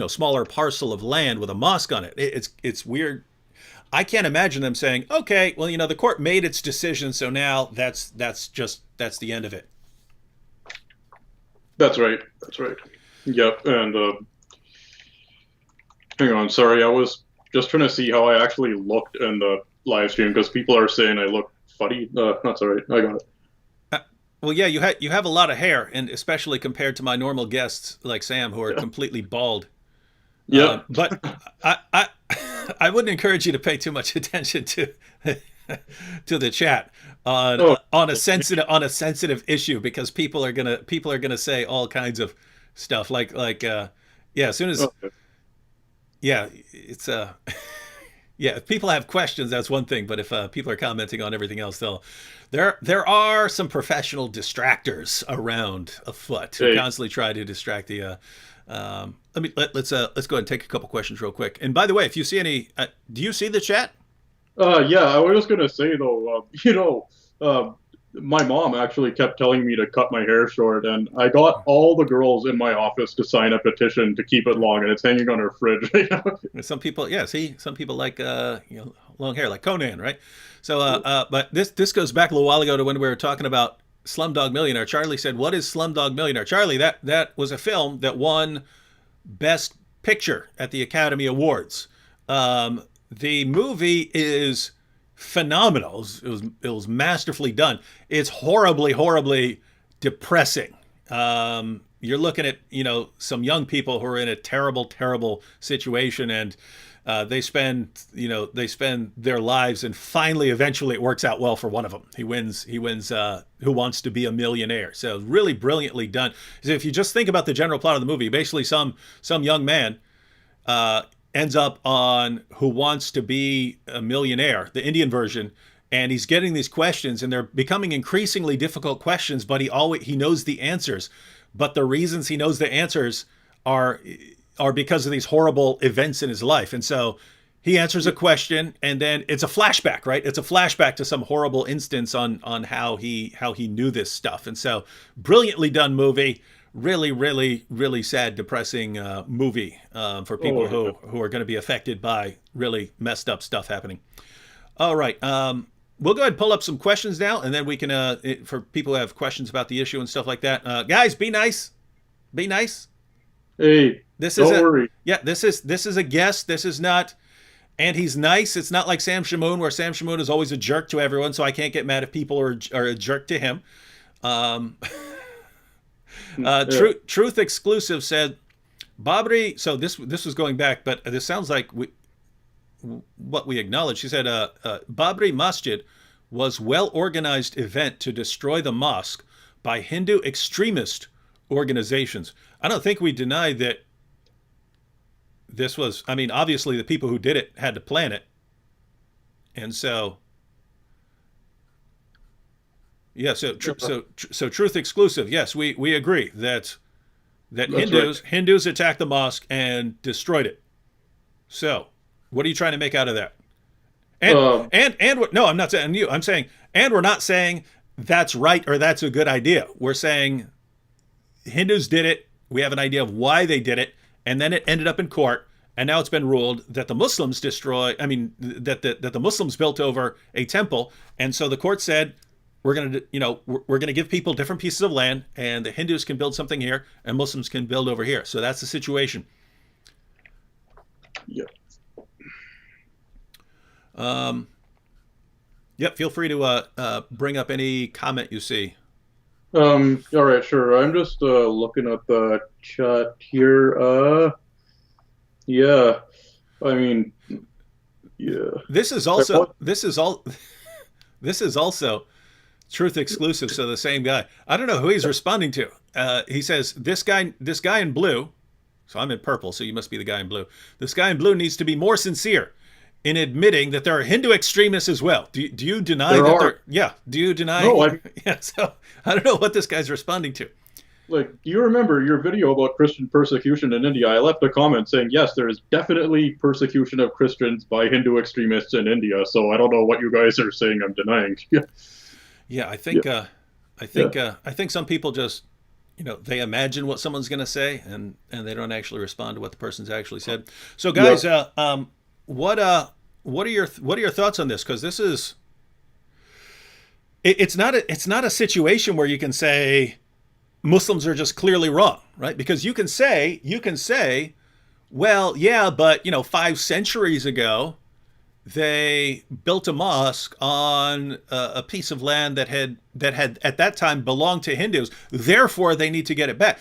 smaller parcel of land with a mosque on it. It's weird. I can't imagine them saying, "Okay, well, the court made its decision, so now that's the end of it." That's right. That's right. Yep. And hang on, sorry, I was just trying to see how I actually looked in the live stream because people are saying I look funny. That's all right. I got it. Uh, well, yeah, you have a lot of hair, and especially compared to my normal guests like Sam, who are Yeah. completely bald. Yep. But I I wouldn't encourage you to pay too much attention to to the chat Oh, on a sensitive issue because people are gonna say all kinds of stuff yeah, as soon as okay. yeah, it's yeah, if people have questions, that's one thing, but if people are commenting on everything else, there are some professional distractors around afoot who Hey. constantly try to distract the. Let's go ahead and take a couple questions real quick. And by the way, if you see any, do you see the chat? Yeah, I was just gonna say though, uh, my mom actually kept telling me to cut my hair short, and I got all the girls in my office to sign a petition to keep it long, and it's hanging on her fridge right now. Some people, yeah, see, some people like long hair, like Conan, right? So, but this goes back a little while ago to when we were talking about Slumdog Millionaire. Charlie said, "What is Slumdog Millionaire?" Charlie, that was a film that won Best Picture at the Academy Awards. The movie is phenomenal. It was masterfully done. It's horribly, horribly depressing. You're looking at some young people who are in a terrible, terrible situation, and they spend their lives, and finally, eventually, it works out well for one of them. He wins. He wins. Who Wants to Be a Millionaire? So really brilliantly done. So if you just think about the general plot of the movie, basically some young man uh, ends up on Who Wants to Be a Millionaire, the Indian version, and he's getting these questions, and they're becoming increasingly difficult questions. But he knows the answers, but the reasons he knows the answers are are because of these horrible events in his life. And so he answers a question, and then it's a flashback, right? It's a flashback to some horrible instance on how he knew this stuff. And so brilliantly done movie. Really, really, really sad, depressing movie for people Oh, yeah. who are going to be affected by really messed up stuff happening. All right. We'll go ahead and pull up some questions now, and then we can, for people who have questions about the issue and stuff like that. Guys, be nice. Be nice. Hey, This is don't a worry. yeah. This is a guest. This is not, and he's nice. It's not like Sam Shamoon, where Sam Shamoon is always a jerk to everyone. So I can't get mad if people are a jerk to him. Um, Yeah. Truth Exclusive said Babri. So this was going back, but this sounds like what we acknowledged. She said Babri Masjid was well organized event to destroy the mosque by Hindu extremist organizations. I don't think we denied that this was. I mean, obviously the people who did it had to plan it, and so yeah. So Truth Exclusive. Yes, we agree that That's right. Hindus attacked the mosque and destroyed it. So, what are you trying to make out of that? And Um, no, I'm not saying you. I'm saying, and we're not saying that's right or that's a good idea. We're saying Hindus did it. We have an idea of why they did it, and then it ended up in court, and now it's been ruled that the Muslims destroy. I mean, that the Muslims built over a temple, and so the court said we're gonna give people different pieces of land, and the Hindus can build something here, and Muslims can build over here. So that's the situation. yeah. Um, yep. Feel free to bring up any comment you see. All right, sure. I'm just looking at the chat here. Yeah. I mean, yeah. This is Like, also what? this is all this is also Truth Exclusive. So the same guy. I don't know who he's responding to. He says this guy in blue. So I'm in purple. So you must be the guy in blue. This guy in blue needs to be more sincere in admitting that there are Hindu extremists as well. Do you deny There that are. there? Yeah. Do you deny? No, I Yeah. So I don't know what this guy's responding to. like. Do you remember your video about Christian persecution in India? I left a comment saying yes, there is definitely persecution of Christians by Hindu extremists in India. So I don't know what you guys are saying. I'm denying. Yeah. Yeah. I Yeah. think. Yeah. I think some people just they imagine what someone's going to say, and they don't actually respond to what the person's actually said. So Yeah. guys, what what are your thoughts on this? Because this is it's not a situation where you can say Muslims are just clearly wrong, right? Because you can say, well, yeah, but 5 centuries ago they built a mosque on a piece of land that had at that time belonged to Hindus. Therefore, they need to get it back.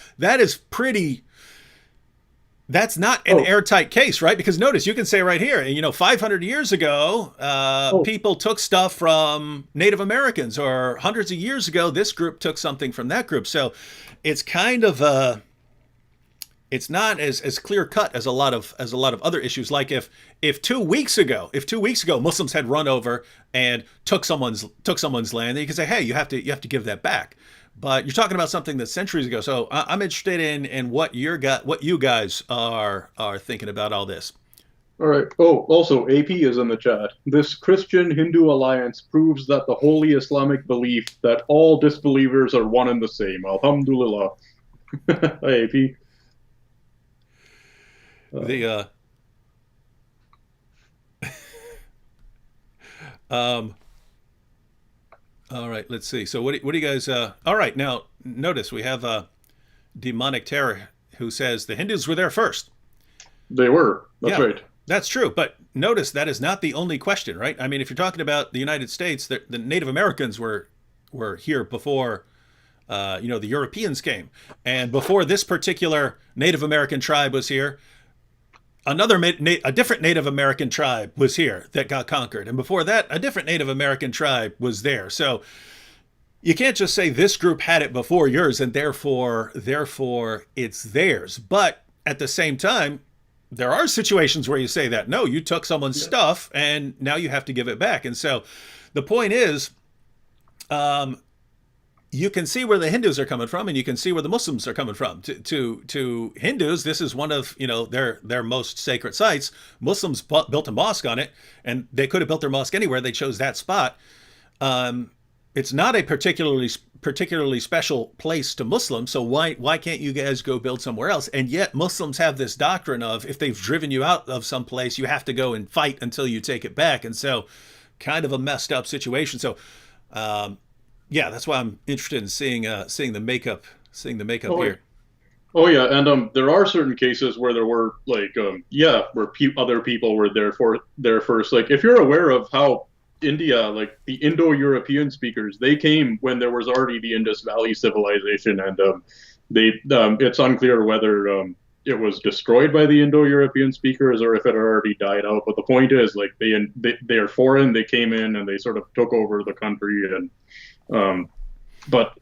That's not an Oh, airtight case, right? Because notice, you can say right here, 500 years ago, oh, people took stuff from Native Americans, or hundreds of years ago, this group took something from that group. So it's kind of it's not as clear cut as a lot of other issues. Like if 2 weeks ago, Muslims had run over and took someone's land, then you can say, hey, you have to give that back. But you're talking about something that's centuries ago. So I'm interested in what you guys are thinking about all this. all right. Oh, also, AP is in the chat. This Christian-Hindu alliance proves that the holy Islamic belief that all disbelievers are one and the same. Alhamdulillah. Hi, AP. The um all right, let's see. So what do you guys all right, now notice we have demonic terror who says the Hindus were there first. They were. That's Yeah, right. that's true. But notice that is not the only question, right? I mean, if you're talking about the United States, the Native Americans were here before the Europeans came, and before this particular Native American tribe was here, a different Native American tribe was here that got conquered, and before that, a different Native American tribe was there. So you can't just say this group had it before yours, and therefore it's theirs. But at the same time, there are situations where you say that no, you took someone's Yeah. stuff and now you have to give it back. And so the point is, um, you can see where the Hindus are coming from, and you can see where the Muslims are coming from. To Hindus, this is one of their most sacred sites. Muslims built a mosque on it, and they could have built their mosque anywhere. They chose that spot. Um, it's not a particularly special place to Muslims, so why can't you guys go build somewhere else? And yet Muslims have this doctrine of if they've driven you out of some place, you have to go and fight until you take it back. And so, kind of a messed up situation. So, um, yeah, that's why I'm interested in seeing the makeup Oh, here. oh yeah, and there are certain cases where there were like yeah, where other people were there first. Like if you're aware of how India, like the Indo-European speakers, they came when there was already the Indus Valley civilization, and they it's unclear whether it was destroyed by the Indo-European speakers or if it had already died out. But the point is, like they are foreign. They came in and they sort of took over the country, and um, but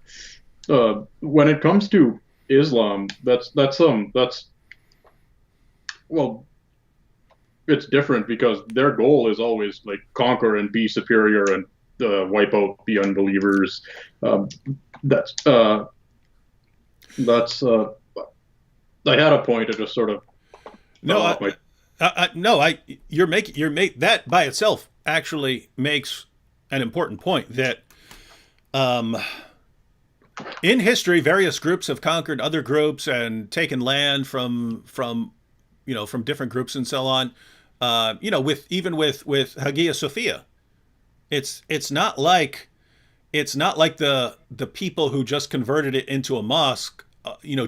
when it comes to Islam, that's well, it's different because their goal is always like conquer and be superior and wipe out the unbelievers. Um, that's that's I had a point. It just sort of No, fell off my. no, you're make that by itself actually makes an important point that um, in history, various groups have conquered other groups and taken land from different groups and so on. With even with Hagia Sophia, it's not like the people who just converted it into a mosque,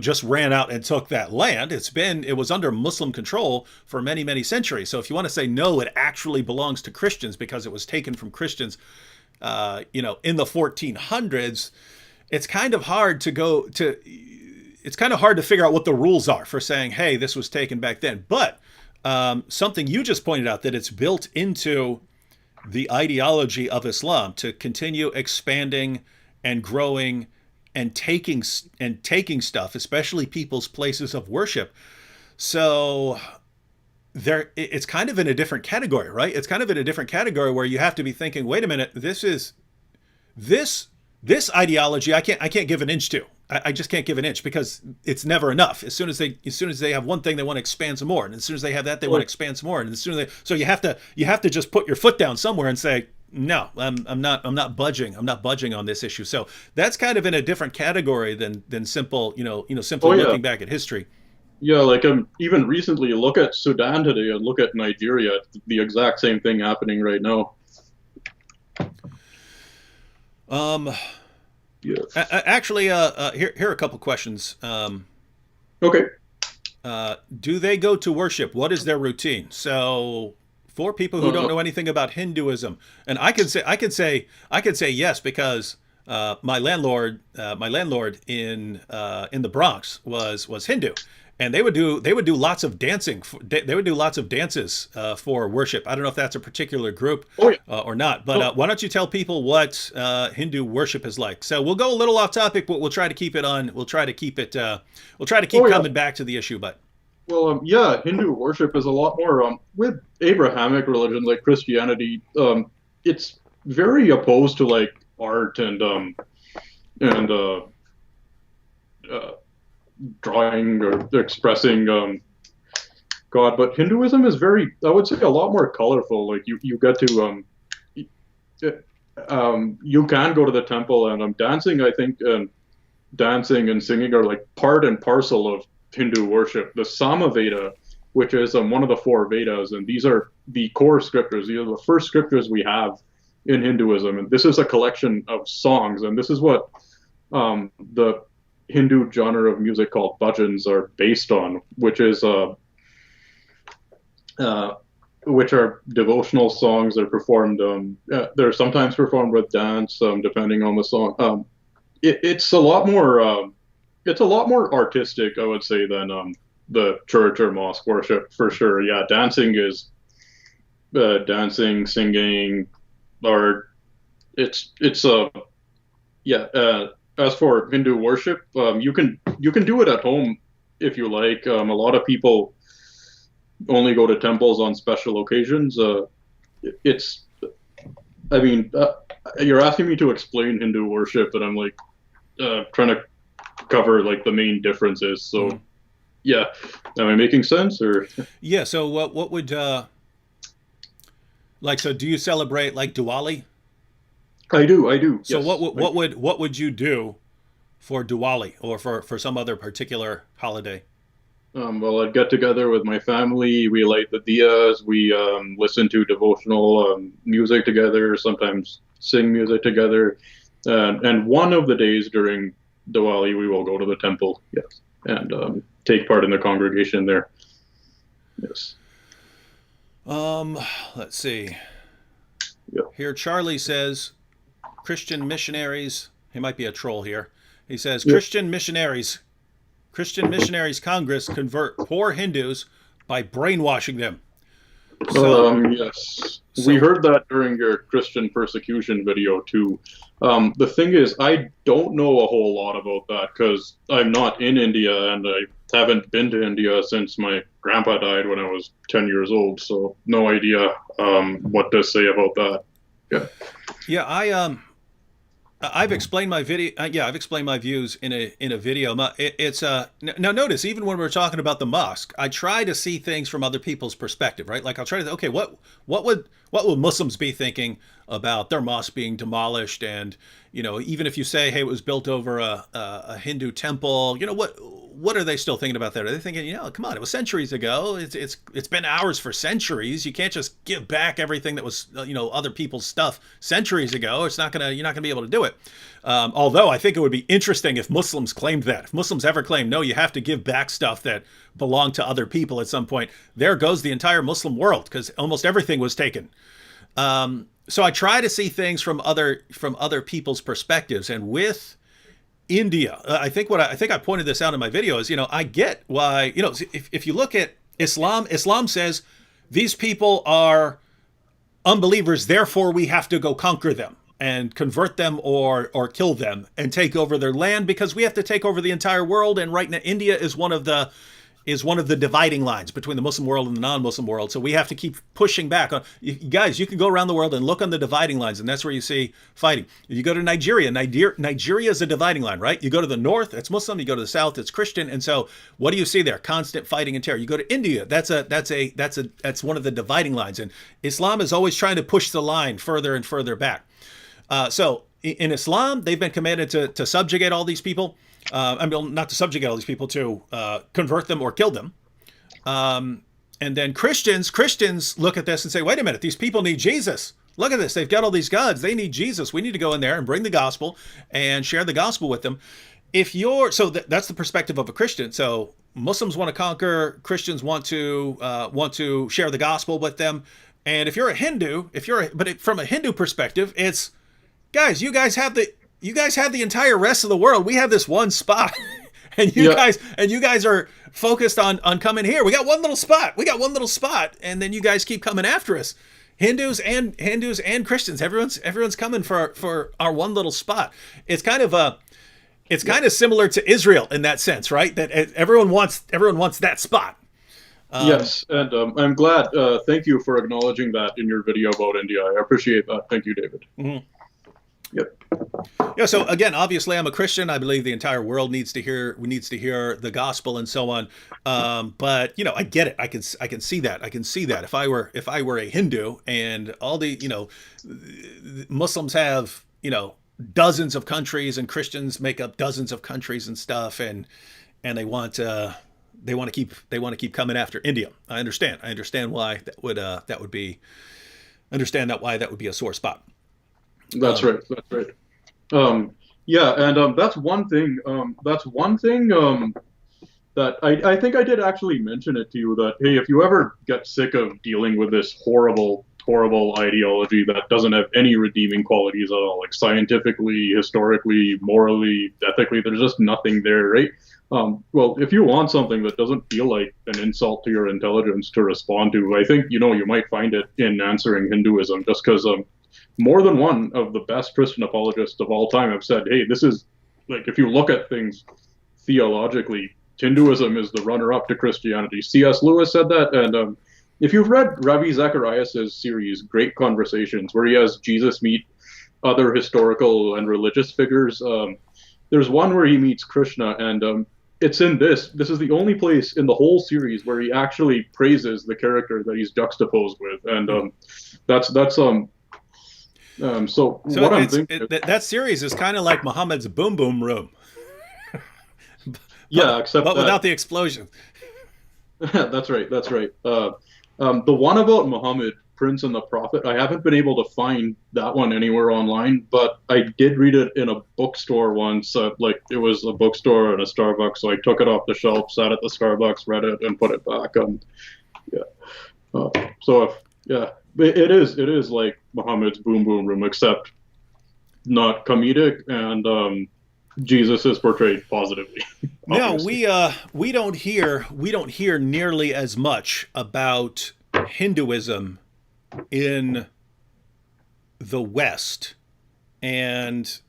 just ran out and took that land. It was under Muslim control for many centuries. So if you want to say no, it actually belongs to Christians because it was taken from Christians, in the 1400s, it's kind of hard to go to. It's kind of hard to figure out what the rules are for saying, hey, this was taken back then. But something you just pointed out, that it's built into the ideology of Islam to continue expanding and growing and taking stuff, especially people's places of worship. So it's kind of in a different category, right? It's kind of in a different category where you have to be thinking, wait a minute, this this ideology I can't give an inch to. I just can't give an inch because it's never enough. As soon as they have one thing, they want to expand some more, and as soon as they have that, they want to expand some more, and as soon as they so you have to just put your foot down somewhere and say no, I'm not budging. I'm not budging on this issue. So that's kind of in a different category than simple Oh simply yeah, looking back at history. Yeah, like even recently, look at Sudan today and look at Nigeria. The exact same thing happening right now. Um, Yeah. Actually, here are a couple questions. Okay. Do they go to worship? What is their routine? So, for people who don't Uh, know anything about Hinduism, and I could say yes because my landlord in the Bronx was Hindu, and they would do lots of dancing. They would do lots of dances for worship. I don't know if that's a particular group oh yeah. or not, but No. why don't you tell people what Hindu worship is like? So we'll go a little off topic, but we'll try to keep it on. We'll try to keep it. We'll try to keep Oh yeah. coming back to the issue, but Well, yeah, Hindu worship is a lot more with Abrahamic religion like Christianity. It's very opposed to like art and uh, drawing or expressing God. But Hinduism is very, I would say, a lot more colorful. Like you get to you can go to the temple and dancing. I think dancing and singing are like part and parcel of Hindu worship. The Samaveda, which is one of the four Vedas, and these are the core scriptures. These are the first scriptures we have in Hinduism, and this is a collection of songs, and this is what the Hindu genre of music called bhajans are based on, uh, which are devotional songs. They're performed. They're sometimes performed with dance, depending on the song. It's a lot more. It's a lot more artistic, I would say, than the church or mosque worship for sure. Yeah, dancing, singing, art. It's yeah. As for Hindu worship, you can do it at home if you like. A lot of people only go to temples on special occasions. It's, I mean, you're asking me to explain Hindu worship, and I'm like trying to cover like the main differences. mm. So yeah, am I making sense or? Yeah. So what would like? So do you celebrate like Diwali? I do. So Yes, I do. what would you do for Diwali or for some other particular holiday? Well, I'd get together with my family. We light the diyas. We listen to devotional music together. Sometimes sing music together. And one of the days during Diwali, we will go to the temple. Yes, and take part in the congregation there. Yes. Um, let's see. Yeah. Here, Charlie says Christian missionaries. He might be a troll here. He says Yeah. Christian missionaries Congress convert poor Hindus by brainwashing them. So Yes, we so heard that during your Christian persecution video too. The thing is, I don't know a whole lot about that because I'm not in India and I haven't been to India since my grandpa died when I was 10 years old. So no idea what to say about that. Yeah. yeah, I've explained my video. Yeah, I've explained my views in a video. It's now notice even when we're talking about the mosque, I try to see things from other people's perspective, right? Like I'll try to okay, what would Muslims be thinking about their mosque being demolished? And even if you say, hey, it was built over a Hindu temple, what are they still thinking about that? Are they thinking, come on, it was centuries ago. It's been ours for centuries. You can't just give back everything that was other people's stuff centuries ago. You're not gonna be able to do it. Although I think it would be interesting if Muslims claimed that. If Muslims ever claimed, no, you have to give back stuff that belonged to other people at some point, there goes the entire Muslim world because almost everything was taken. So I try to see things from other people's perspectives, and with India, I think I pointed this out in my video is I get why if you look at Islam says these people are unbelievers, therefore we have to go conquer them and convert them or kill them and take over their land because we have to take over the entire world. And right now, India is one of the dividing lines between the Muslim world and the non-Muslim world. So we have to keep pushing back. Guys, you can go around the world and look on the dividing lines, and that's where you see fighting. If you go to Nigeria is a dividing line, right? You go to the north, it's Muslim. You go to the south, it's Christian. And so what do you see there? Constant fighting and terror. You go to India, that's one of the dividing lines. And Islam is always trying to push the line further and further back. So in Islam, they've been commanded to subjugate all these people. I mean, not to subjugate all these people, to convert them or kill them. And then Christians look at this and say, wait a minute, these people need Jesus. Look at this. They've got all these gods. They need Jesus. We need to go in there and bring the gospel and share the gospel with them. If you're so that's the perspective of a Christian. So Muslims want to conquer, Christians want to share the gospel with them. And if you're a Hindu, from a Hindu perspective, it's guys, you guys have the entire rest of the world. We have this one spot. And you guys are focused on coming here. We got one little spot. And then you guys keep coming after us. Hindus and Christians. Everyone's coming for our one little spot. It's kind of similar to Israel in that sense, right? That everyone wants that spot. Yes, and I'm glad. Thank you for acknowledging that in your video about India. I appreciate that. Thank you, David. Mm-hmm. Yep. Yeah. So again, obviously, I'm a Christian. I believe the entire world needs to hear the gospel and so on. But I get it. I can see that. If I were a Hindu and all the Muslims have dozens of countries and Christians make up dozens of countries and stuff, and they want to keep coming after India. I understand why that would be a sore spot. That's right. Yeah, and that's one thing. That I think I did actually mention it to you, that hey, if you ever get sick of dealing with this horrible ideology that doesn't have any redeeming qualities at all, like scientifically, historically, morally, ethically, there's just nothing there, right? Well, if you want something that doesn't feel like an insult to your intelligence to respond to, I think you might find it in answering Hinduism, just because more than one of the best Christian apologists of all time have said, hey, this is, like, if you look at things theologically, Hinduism is the runner-up to Christianity. C.S. Lewis said that, and if you've read Ravi Zacharias' series, Great Conversations, where he has Jesus meet other historical and religious figures, there's one where he meets Krishna, and it's in this. This is the only place in the whole series where he actually praises the character that he's juxtaposed with, and so what I'm thinking, that series is kind of like Muhammad's Boom Boom Room. Yeah, except without the explosion. That's right. The one about Muhammad, Prince and the Prophet, I haven't been able to find that one anywhere online, but I did read it in a bookstore once. Like, it was a bookstore and a Starbucks, so I took it off the shelf, sat at the Starbucks, read it, and put it back. It is like Muhammad's Boom Boom Room, except not comedic, and Jesus is portrayed positively. No, we don't hear nearly as much about Hinduism in the West, and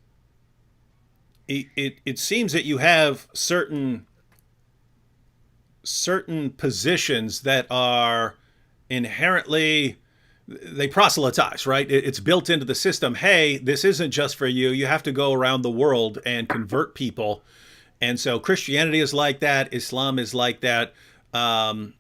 it seems that you have certain positions that are inherently, they proselytize, right? It's built into the system. Hey, this isn't just for you. You have to go around the world and convert people. And so Christianity is like that. Islam is like that. The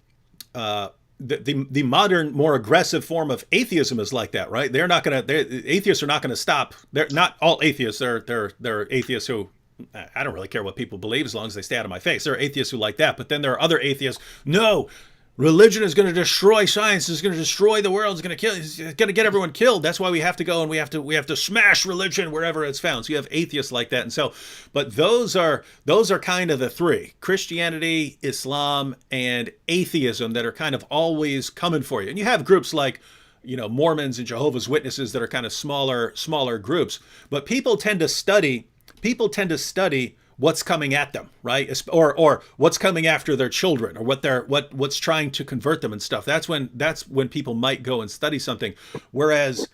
modern, more aggressive form of atheism is like that, right? Atheists are not going to stop. They're not all atheists. They're atheists who, I don't really care what people believe as long as they stay out of my face. There are atheists who like that. But then there are other atheists. No, religion is going to destroy science. It's going to destroy the world. It's going to kill. It's going to get everyone killed. That's why we have to go and we have to smash religion wherever it's found. So you have atheists like that, and so, but those are kind of the three: Christianity, Islam, and atheism that are kind of always coming for you. And you have groups like, Mormons and Jehovah's Witnesses that are kind of smaller groups. But people tend to study what's coming at them, right? Or what's coming after their children, or what's trying to convert them and stuff. That's when people might go and study something. Whereas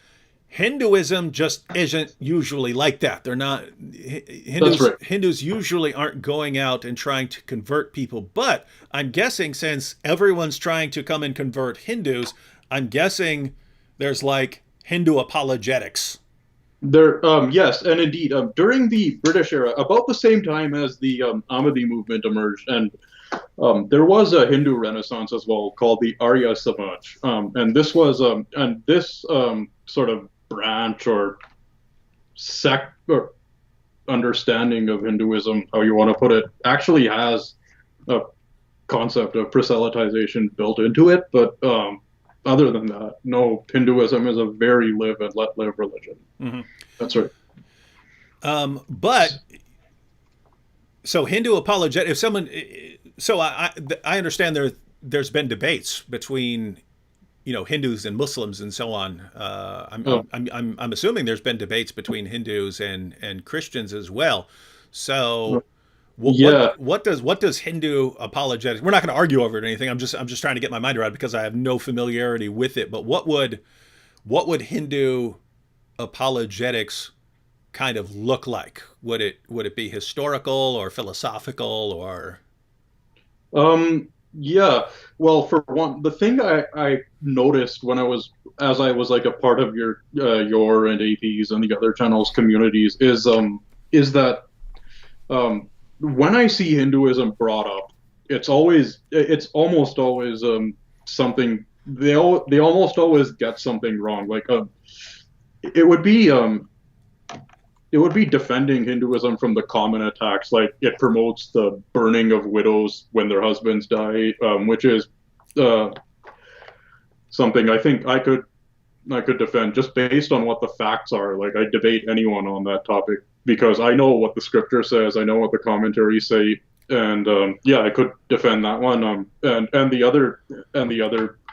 Hinduism just isn't usually like that. They're not Hindus. Right. Hindus usually aren't going out and trying to convert people. But I'm guessing, since everyone's trying to come and convert Hindus, I'm guessing there's like Hindu apologetics. Yes, and indeed, during the British era, about the same time as the Ahmadi movement emerged, and there was a Hindu renaissance as well called the Arya Samaj, and this was sort of branch or sect or understanding of Hinduism, how you want to put it, actually has a concept of proselytization built into it. But other than that, no, Hinduism is a very live and let live religion. Hmm. That's right. But so Hindu apologetic. If someone, so I understand there's been debates between Hindus and Muslims and so on. Uh, I'm assuming there's been debates between Hindus and Christians as well. So yeah. what does Hindu apologetics? We're not going to argue over it or anything. I'm just trying to get my mind around it because I have no familiarity with it. But what would Hindu apologetics kind of look like? Would it be historical or philosophical or? Yeah. Well, for one, the thing I noticed when as I was like a part of your and AP's and the other channels communities is that when I see Hinduism brought up, it's almost always something they almost always get something wrong. Like it would be um it would be defending Hinduism from the common attacks. Like it promotes the burning of widows when their husbands die, which is uh, something I think I could defend just based on what the facts are. Like I debate anyone on that topic because I know what the scripture says, I know what the commentaries say, and yeah, I could defend that one. And the other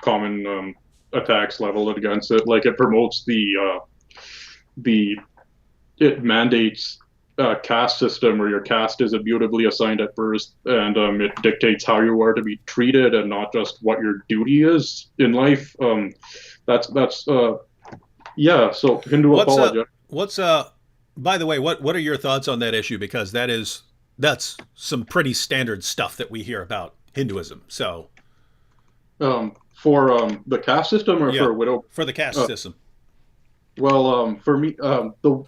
common attacks leveled against it, like it promotes the it mandates a caste system where your caste is immutably assigned at birth, and it dictates how you are to be treated and not just what your duty is in life. That's yeah. So Hindu What's apology. what's by the way, what are your thoughts on that issue? Because that's some pretty standard stuff that we hear about Hinduism. So For the caste system or yeah, for widow. for the caste Uh, system. well, for me,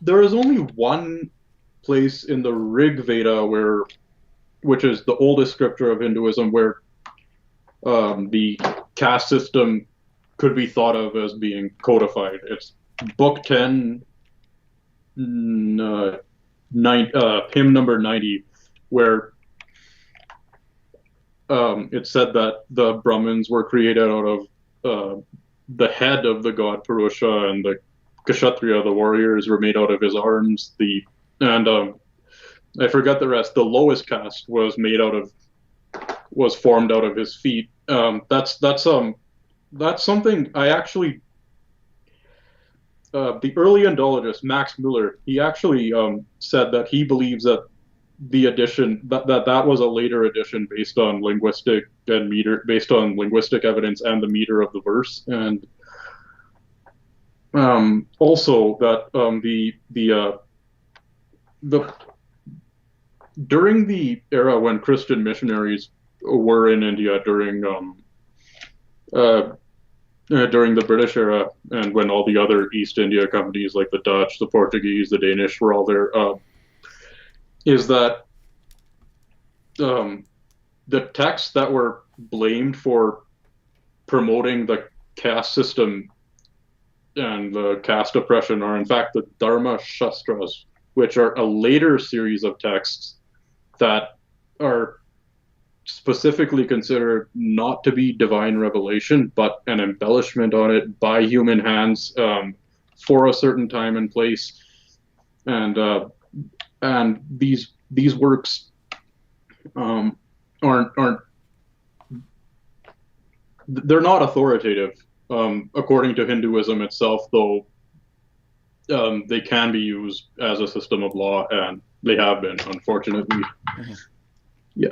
there is only one place in the Rig Veda which is the oldest scripture of Hinduism, where the caste system could be thought of as being codified. It's Book 10, hymn number 90, where it said that the Brahmins were created out of the head of the god Purusha, and the Kshatriya, the warriors, were made out of his arms. And I forget the rest. The lowest caste was formed out of his feet. That's something I actually the early Indologist Max Muller, he actually said that he believes that the addition that was a later addition based on linguistic evidence and the meter of the verse, and also that the during the era when Christian missionaries were in India uh, during the British era, and when all the other East India companies like the Dutch, the Portuguese, the Danish were all there, is that um, the texts that were blamed for promoting the caste system and the caste oppression are in fact the Dharma Shastras, which are a later series of texts that are specifically considered not to be divine revelation, but an embellishment on it by human hands for a certain time and place. And these works aren't they're not authoritative according to Hinduism itself, though they can be used as a system of law, and they have been, unfortunately. Mhm. Yeah.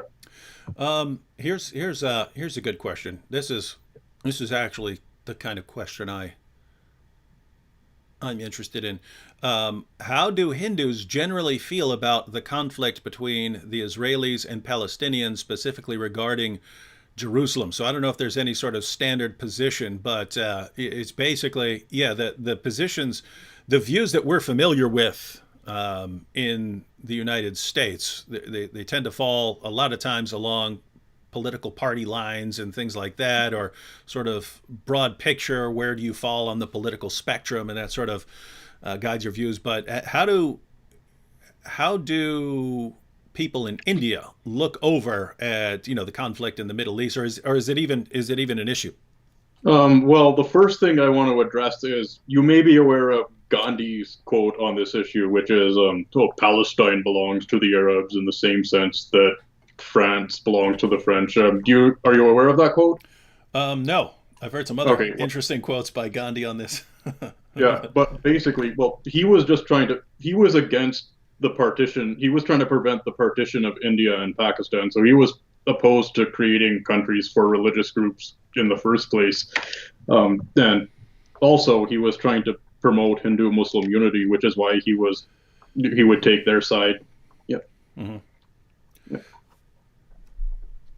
Here's a good question. This is actually the kind of question I'm interested in. How do Hindus generally feel about the conflict between the Israelis and Palestinians, specifically regarding Jerusalem? So I don't know if there's any sort of standard position, but it's basically, yeah, the positions, the views that we're familiar with in the United States. They tend to fall a lot of times along political party lines and things like that, or sort of broad picture, where do you fall on the political spectrum, and that sort of guides your views. But how do people in India look over at the conflict in the Middle East, or is it even an issue? Well, the first thing I want to address is you may be aware of Gandhi's quote on this issue, which is, "Oh, Palestine belongs to the Arabs in the same sense that France belongs to the French." Are you aware of that quote? No, I've heard some other Okay, interesting quotes by Gandhi on this. yeah, but basically, well, he was against the partition. He was trying to prevent the partition of India and Pakistan. So he was opposed to creating countries for religious groups in the first place. And also, he was trying to promote Hindu-Muslim unity, which is why he would take their side. Yeah. Hmm.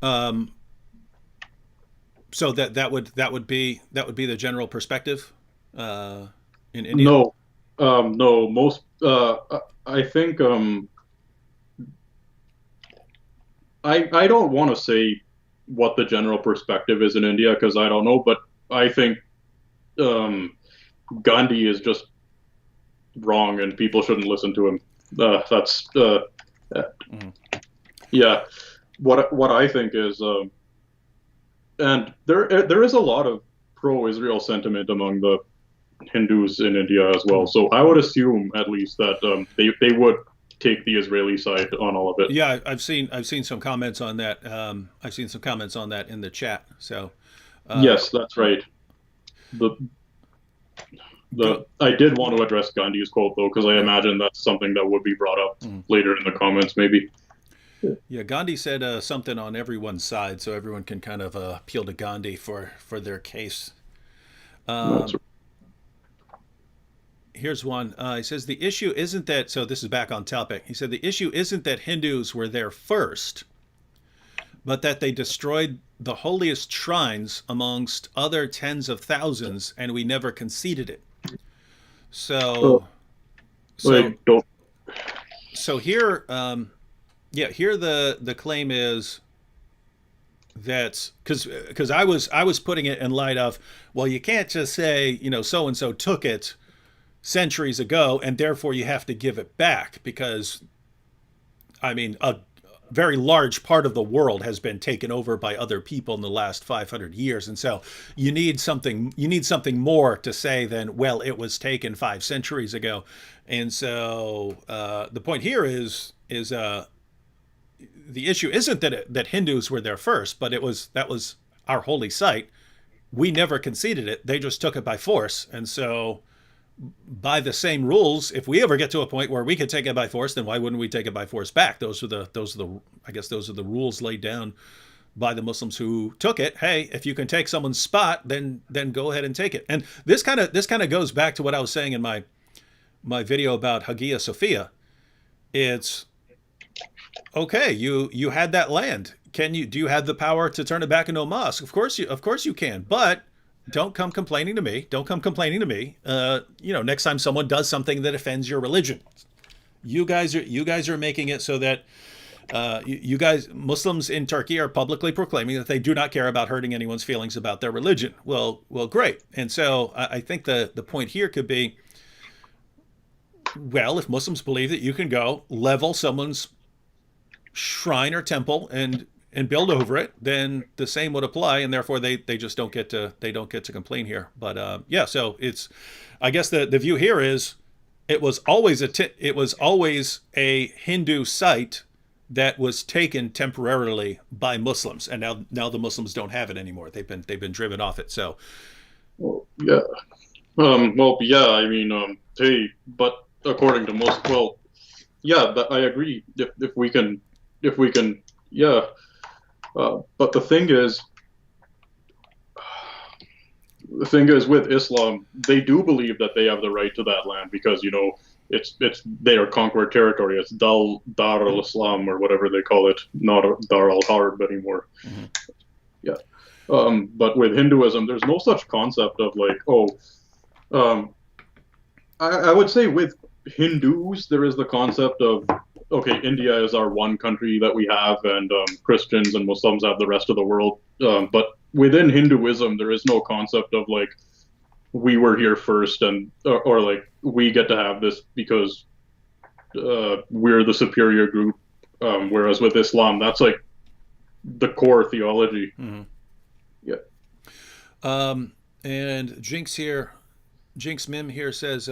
Um, so that would be the general perspective in India. No, no, most I think I don't want to say what the general perspective is in India because I don't know, but I think um, Gandhi is just wrong and people shouldn't listen to him. That's Mhm. yeah. What I think is, and there is a lot of pro-Israel sentiment among the Hindus in India as well. So I would assume at least that they would take the Israeli side on all of it. Yeah, I've seen some comments on that. I've seen some comments on that in the chat. So uh, Yes, that's right. The go. I did want to address Gandhi's quote though, because I imagine that's something that would be brought up Mhm. later in the comments, maybe. Yeah, Gandhi said something on everyone's side, so everyone can kind of appeal to Gandhi for their case. That's Um, Here's one. He says the issue isn't that. So this is back on topic. He said the issue isn't that Hindus were there first, but that they destroyed the holiest shrines amongst other tens of thousands, and we never conceded it. uh, So, so, I don't. so here, yeah, here the claim is that because I was putting it in light of, well, you can't just say so and so took it centuries ago and therefore you have to give it back because I mean a very large part of the world has been taken over by other people in the last 500 years, and so you need something more to say than, well, it was taken 5 centuries ago. And so the point here is the issue isn't that Hindus were there first, but that was our holy site. We never conceded it. They just took it by force. And so by the same rules, if we ever get to a point where we could take it by force, then why wouldn't we take it by force back? Those are the I guess those are the rules laid down by the Muslims who took it. Hey, if you can take someone's spot, then go ahead and take it. And this kind of goes back to what I was saying in my video about Hagia Sophia. It's okay. You had that land. Do you have the power to turn it back into a mosque? Of course you can. But don't come complaining to me. Don't come complaining to me. Next time someone does something that offends your religion, you guys are making it so that you guys, Muslims in Turkey, are publicly proclaiming that they do not care about hurting anyone's feelings about their religion. Well, great. And so I think the point here could be, well, if Muslims believe that you can go level someone's shrine or temple and build over it, then the same would apply, and therefore they just don't get to complain here. But yeah, so it's, I guess the view here is it was always a Hindu site that was taken temporarily by Muslims, and now the Muslims don't have it anymore. They've been driven off it. So Well, yeah. Well, yeah. I mean, hey, but according to most, well, yeah, I agree. If we can, yeah. But the thing is with Islam, they do believe that they have the right to that land because it's their conquered territory. It's Dar al Islam or whatever they call it, not Dar al Harb anymore. mhm. Yeah. But with Hinduism, there's no such concept of like, oh, um, I would say with Hindus, there is the concept of, okay, India is our one country that we have, and Christians and Muslims have the rest of the world. But within Hinduism, there is no concept of like we were here first, and or like we get to have this because we're the superior group. Whereas with Islam, that's like the core theology. Mm-hmm. Yeah. And Jinx Mim here says,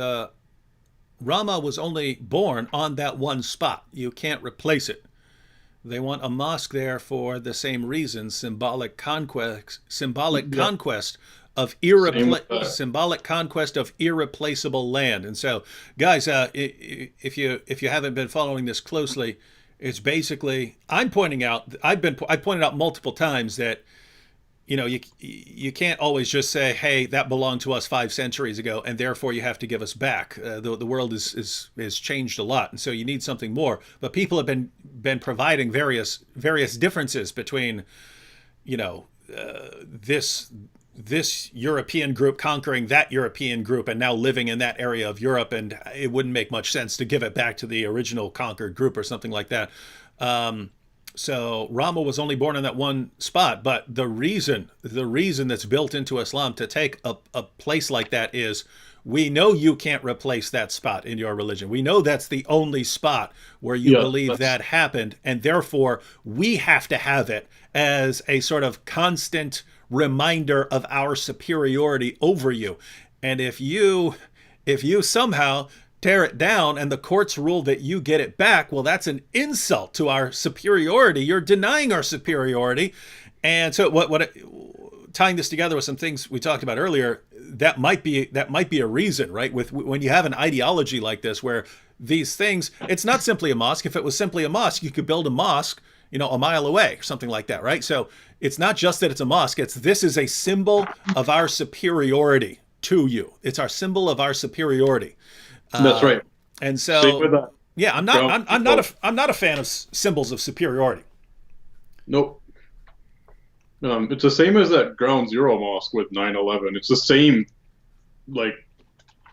Rama was only born on that one spot. You can't replace it. They want a mosque there for the same reason, symbolic conquest Yeah. of Same with that. symbolic conquest of irreplaceable land. And so, guys, if you haven't been following this closely, it's basically I'm pointing out I pointed out multiple times that you can't always just say, hey, that belonged to us 5 centuries ago, and therefore you have to give us back. The world is changed a lot, and so you need something more. But people have been providing various differences between, this European group conquering that European group and now living in that area of Europe, and it wouldn't make much sense to give it back to the original conquered group or something like that. So Rama was only born in that one spot, but the reason that's built into Islam to take a place like that is we know you can't replace that spot in your religion. We know that's the only spot where you Yeah, believe that's that happened, and therefore we have to have it as a sort of constant reminder of our superiority over you. And if you somehow tear it down and the courts rule that you get it back, well, that's an insult to our superiority. You're denying our superiority. And so tying this together with some things we talked about earlier, that might be a reason, right? With when you have an ideology like this where these things, it's not simply a mosque. If it was simply a mosque, you could build a mosque, a mile away or something like that, right? So it's not just that it's a mosque, this is a symbol of our superiority to you. It's our symbol of our superiority. that's right. And Same with so, that. yeah, I'm not a fan of symbols of superiority. Nope. It's the same as that Ground Zero mosque with 9/11. It's the same, like,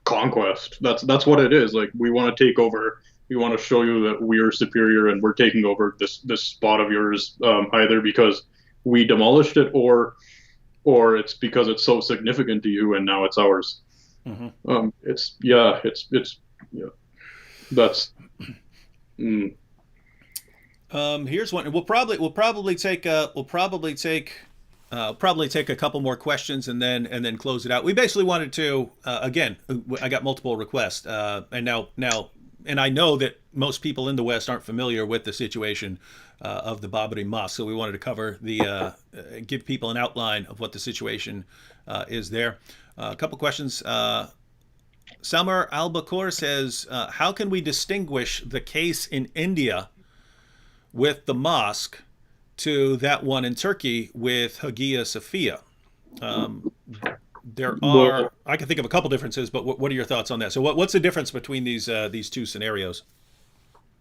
conquest. That's what it is. Like, we want to take over. We want to show you that we're superior and we're taking over this spot of yours, either because we demolished it or it's because it's so significant to you and now it's ours. It's yeah, it's yeah. That's mm, Here's one. We'll probably take a couple more questions and then close it out. We basically wanted to again. I got multiple requests, and now and I know that most people in the West aren't familiar with the situation of the Babri Mosque, so we wanted to cover give people an outline of what the situation is there. A couple questions. Samar Al-Bakor says, how can we distinguish the case in India with the mosque to that one in Turkey with Hagia Sophia? I can think of a couple differences, but what are your thoughts on that? So what's the difference between these two scenarios?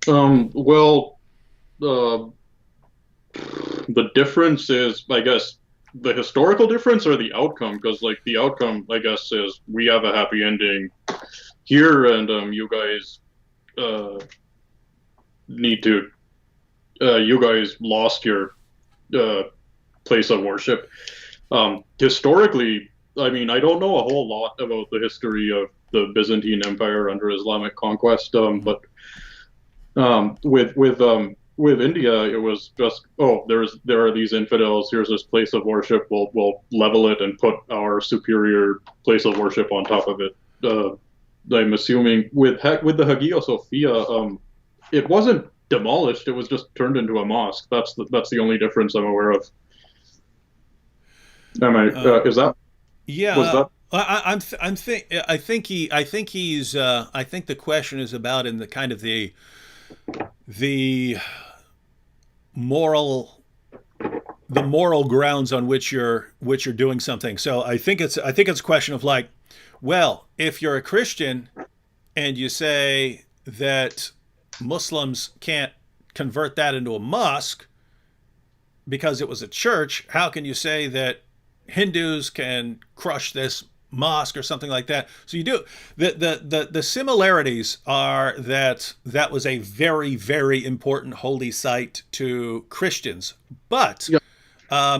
well, uh, the difference is, I guess, the historical difference or the outcome, because like the outcome, I guess, is we have a happy ending here, and you guys need to, you guys lost your uh, place of worship. Historically, I mean, I don't know a whole lot about the history of the Byzantine Empire under Islamic conquest, but with India, it was just, oh, there are these infidels. Here's this place of worship. We'll level it and put our superior place of worship on top of it. I'm assuming with the Hagia Sophia, it wasn't demolished. It was just turned into a mosque. That's the only difference I'm aware of. Am I? Is that? Yeah, Was that? I think the question is about in the kind of the moral grounds on which you're doing something. So I think it's a question of like, well, if you're a Christian and you say that Muslims can't convert that into a mosque because it was a church, how can you say that Hindus can crush this mosque or something like that? So you do the similarities are that was a very, very important holy site to Christians, but Yeah.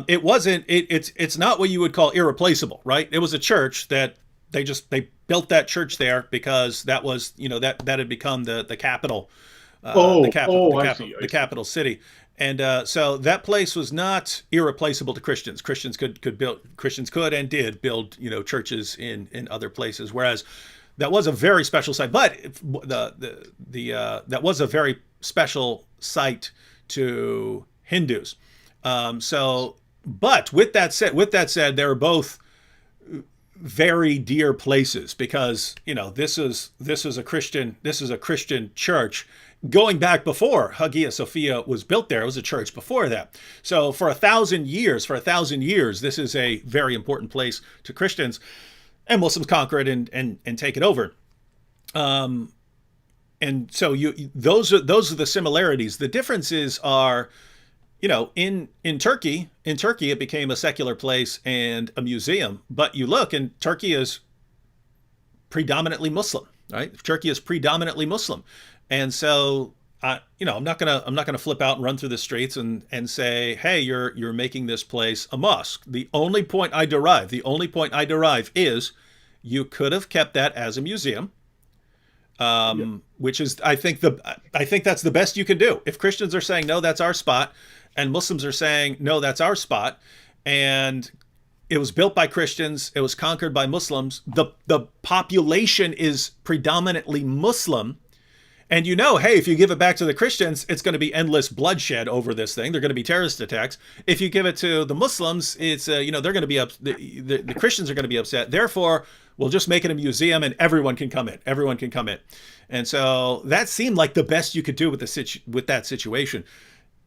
it wasn't. It's not what you would call irreplaceable, right? It was a church that they built that church there because that was, that had become the capital, Oh, oh, I see, the I see. capital city. And so that place was not irreplaceable to Christians. Christians could and did build, churches in other places. Whereas that was a very special site, but that was a very special site to Hindus. But with that said, they were both very dear places because this is a Christian church going back before Hagia Sophia was built. There it was a church before that. So for a thousand years, this is a very important place to Christians, and Muslims conquer it and take it over. And so those are the similarities. The differences are, in Turkey it became a secular place and a museum. But you look, and Turkey is predominantly Muslim, right? Turkey is predominantly Muslim, and so I'm not gonna flip out and run through the streets and say, hey, you're making this place a mosque. The only point I derive is you could have kept that as a museum, Yeah. which is I think that's the best you can do. If Christians are saying no, that's our spot, and Muslims are saying no, that's our spot, and it was built by Christians, it was conquered by Muslims. The population is predominantly Muslim, and hey, if you give it back to the Christians, it's going to be endless bloodshed over this thing. They're going to be terrorist attacks. If you give it to the Muslims, it's they're going to be up. The Christians are going to be upset. Therefore, we'll just make it a museum, and everyone can come in. Everyone can come in, and so that seemed like the best you could do with that situation.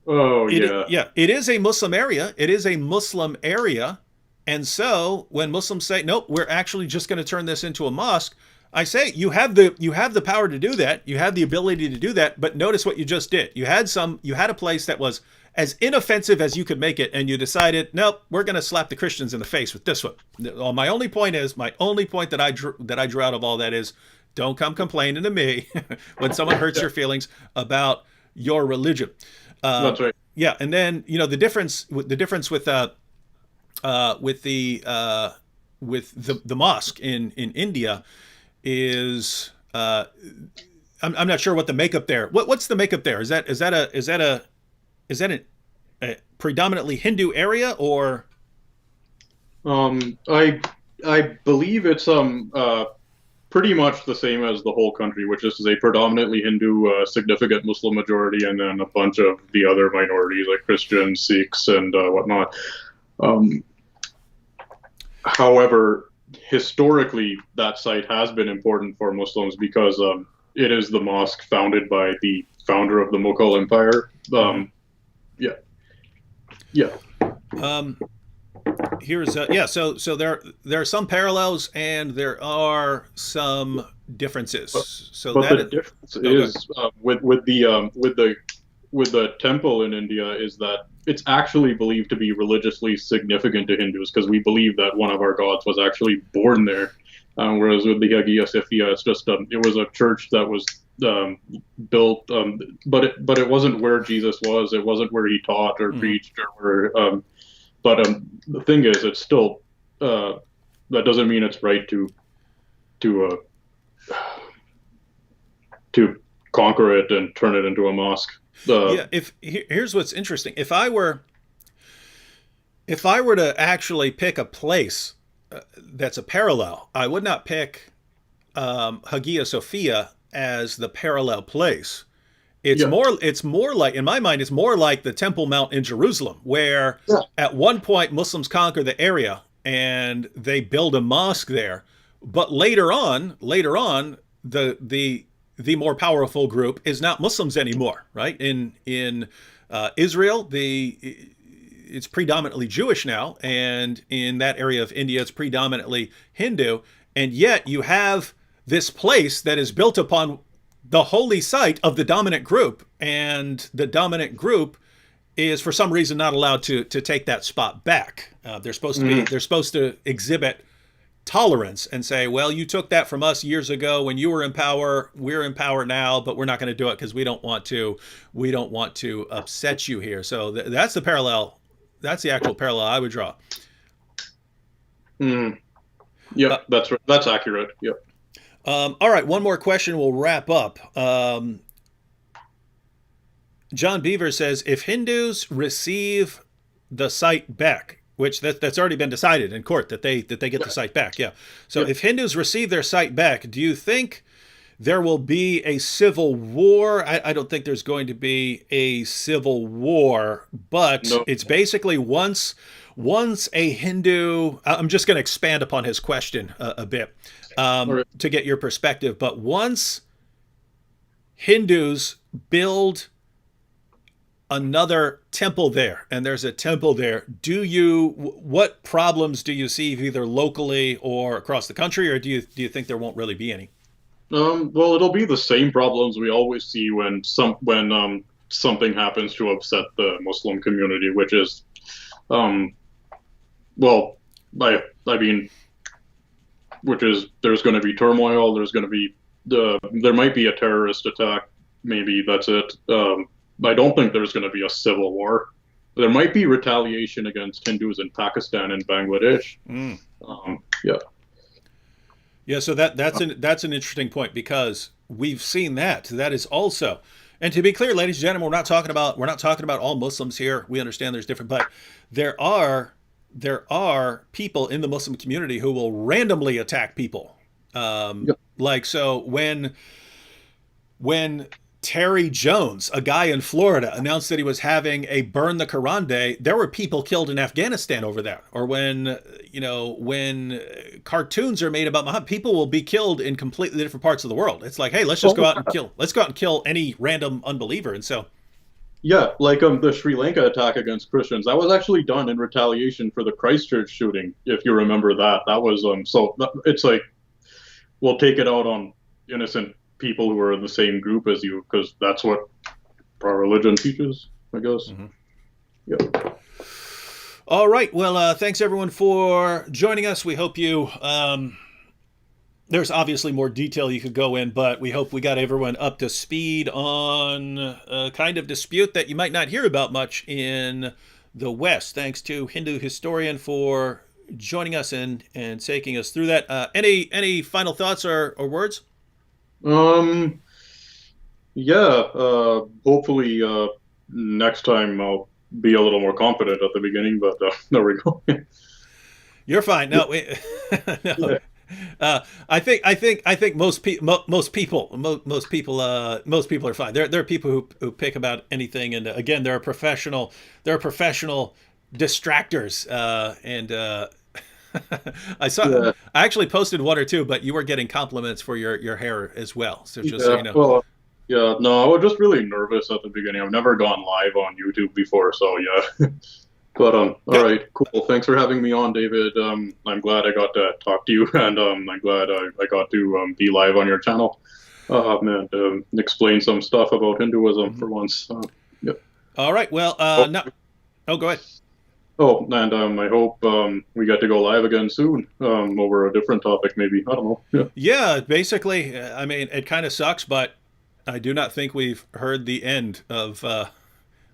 Oh, yeah. Yeah, it is a Muslim area. It is a Muslim area, and so when Muslims say, nope, we're actually just going to turn this into a mosque, I say you have the power to do that. You have the ability to do that. But notice what you just did. You had a place that was as inoffensive as you could make it, and you decided, nope, we're going to slap the Christians in the face with this one. My only point that I drew out of all that is, don't come complaining to me when someone hurts Yeah, your feelings about your religion. that's right. Yeah, and then the difference with the mosque in India is, I'm not sure what the makeup there. What's the makeup there? Is that a predominantly Hindu area, or I believe it's pretty much the same as the whole country, which is a predominantly Hindu, significant Muslim majority, and then a bunch of the other minorities like Christians, Sikhs, and whatnot. Um, However, historically, that site has been important for Muslims because it is the mosque founded by the founder of the Mughal Empire. Yeah, yeah, um, here's yeah. So there are some parallels and there are some but differences. So but the that difference oh, good. is with the temple in India is that it's actually believed to be religiously significant to Hindus because we believe that one of our gods was actually born there. Whereas with the Hagia Sophia, it's just it was a church that was built, but it wasn't where Jesus was. It wasn't where he taught or Mhm. preached or where. But the thing is, it's still that doesn't mean it's right to to conquer it and turn it into a mosque. Yeah. Here's what's interesting. If I were to actually pick a place that's a parallel, I would not pick Hagia Sophia as the parallel place. Yeah, It's more like, in my mind, it's more like the Temple Mount in Jerusalem, where yeah. at one point Muslims conquer the area and they build a mosque there, but later on, the more powerful group is not Muslims anymore, right? In Israel, it's predominantly Jewish now, and in that area of India, it's predominantly Hindu, and yet you have this place that is built upon the holy site of the dominant group, and the dominant group is for some reason not allowed to take that spot back. They're supposed to exhibit tolerance and say, well, you took that from us years ago when you were in power. We're in power now, but we're not going to do it because we don't want to upset you here. So that's the parallel. That's the actual parallel I would draw. Mm. Yep, that's right. That's accurate. Yep. All right, one more question. We'll wrap up. John Beaver says if Hindus receive the site back, which that's already been decided in court that they get the Yeah. site back. Yeah. So Yep. if Hindus receive their site back, do you think there will be a civil war? I don't think there's going to be a civil war, but No. it's basically once a Hindu. I'm just going to expand upon his question a bit All right. to get your perspective. But once Hindus build another temple there and there's a temple there, what problems do you see either locally or across the country, or do you think there won't really be any? Well, it'll be the same problems we always see when something happens to upset the Muslim community, which is, um, well, I mean, which is there's going to be turmoil. There's going to be there might be a terrorist attack. Maybe that's it. I don't think there's going to be a civil war. There might be retaliation against Hindus in Pakistan and Bangladesh. Mm. Yeah. Yeah, so that's an interesting point because we've seen that is also, and to be clear, ladies and gentlemen, we're not talking about all Muslims here. We understand there's different, but there are people in the Muslim community who will randomly attack people. Yep. Like so when Terry Jones, a guy in Florida, announced that he was having a burn the Quran day, there were people killed in Afghanistan over that. Or when cartoons are made about Muhammad, people will be killed in completely different parts of the world. It's like, hey, let's go out and kill any random unbeliever. And so, Yeah, like the Sri Lanka attack against Christians, that was actually done in retaliation for the Christchurch shooting, if you remember that. That was it's like we'll take it out on innocent people who are in the same group as you because that's what our religion teaches, I guess. mhm. Yeah. All right. Well, thanks everyone for joining us. We hope you. There's obviously more detail you could go in, but we hope we got everyone up to speed on a kind of dispute that you might not hear about much in the West. Thanks to Hindu historian for joining us and taking us through that. Any final thoughts or words? Um. Yeah. Hopefully, next time I'll be a little more confident at the beginning. But there we go. You're fine. No, no. Yeah. I think most people are fine. There are people who pick about anything, and again, there are professional distractors, and Yeah. I actually posted one or two, but you were getting compliments for your hair as well. So just so Yeah. you know. Well. Yeah. No, I was just really nervous at the beginning. I've never gone live on YouTube before, so yeah. But all Good. right, cool. Thanks for having me on, David. I'm glad I got to talk to you, and I'm glad I got to be live on your channel. Man, explain some stuff about Hinduism Mhm. for once. Yeah. All right. Well, Oh, no. Oh, go ahead. oh, and I hope we get to go live again soon over a different topic, maybe. I don't know. Yeah. Yeah. Basically, I mean, it kind of sucks, but I do not think we've heard the end of Yeah.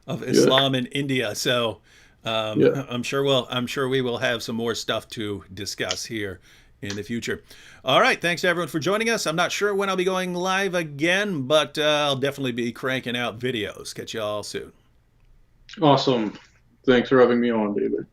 Islam in India. So Yeah. I'm sure we will have some more stuff to discuss here in the future. All right, thanks everyone for joining us. I'm not sure when I'll be going live again, but I'll definitely be cranking out videos. Catch you all soon. Awesome. Thanks for having me on, David.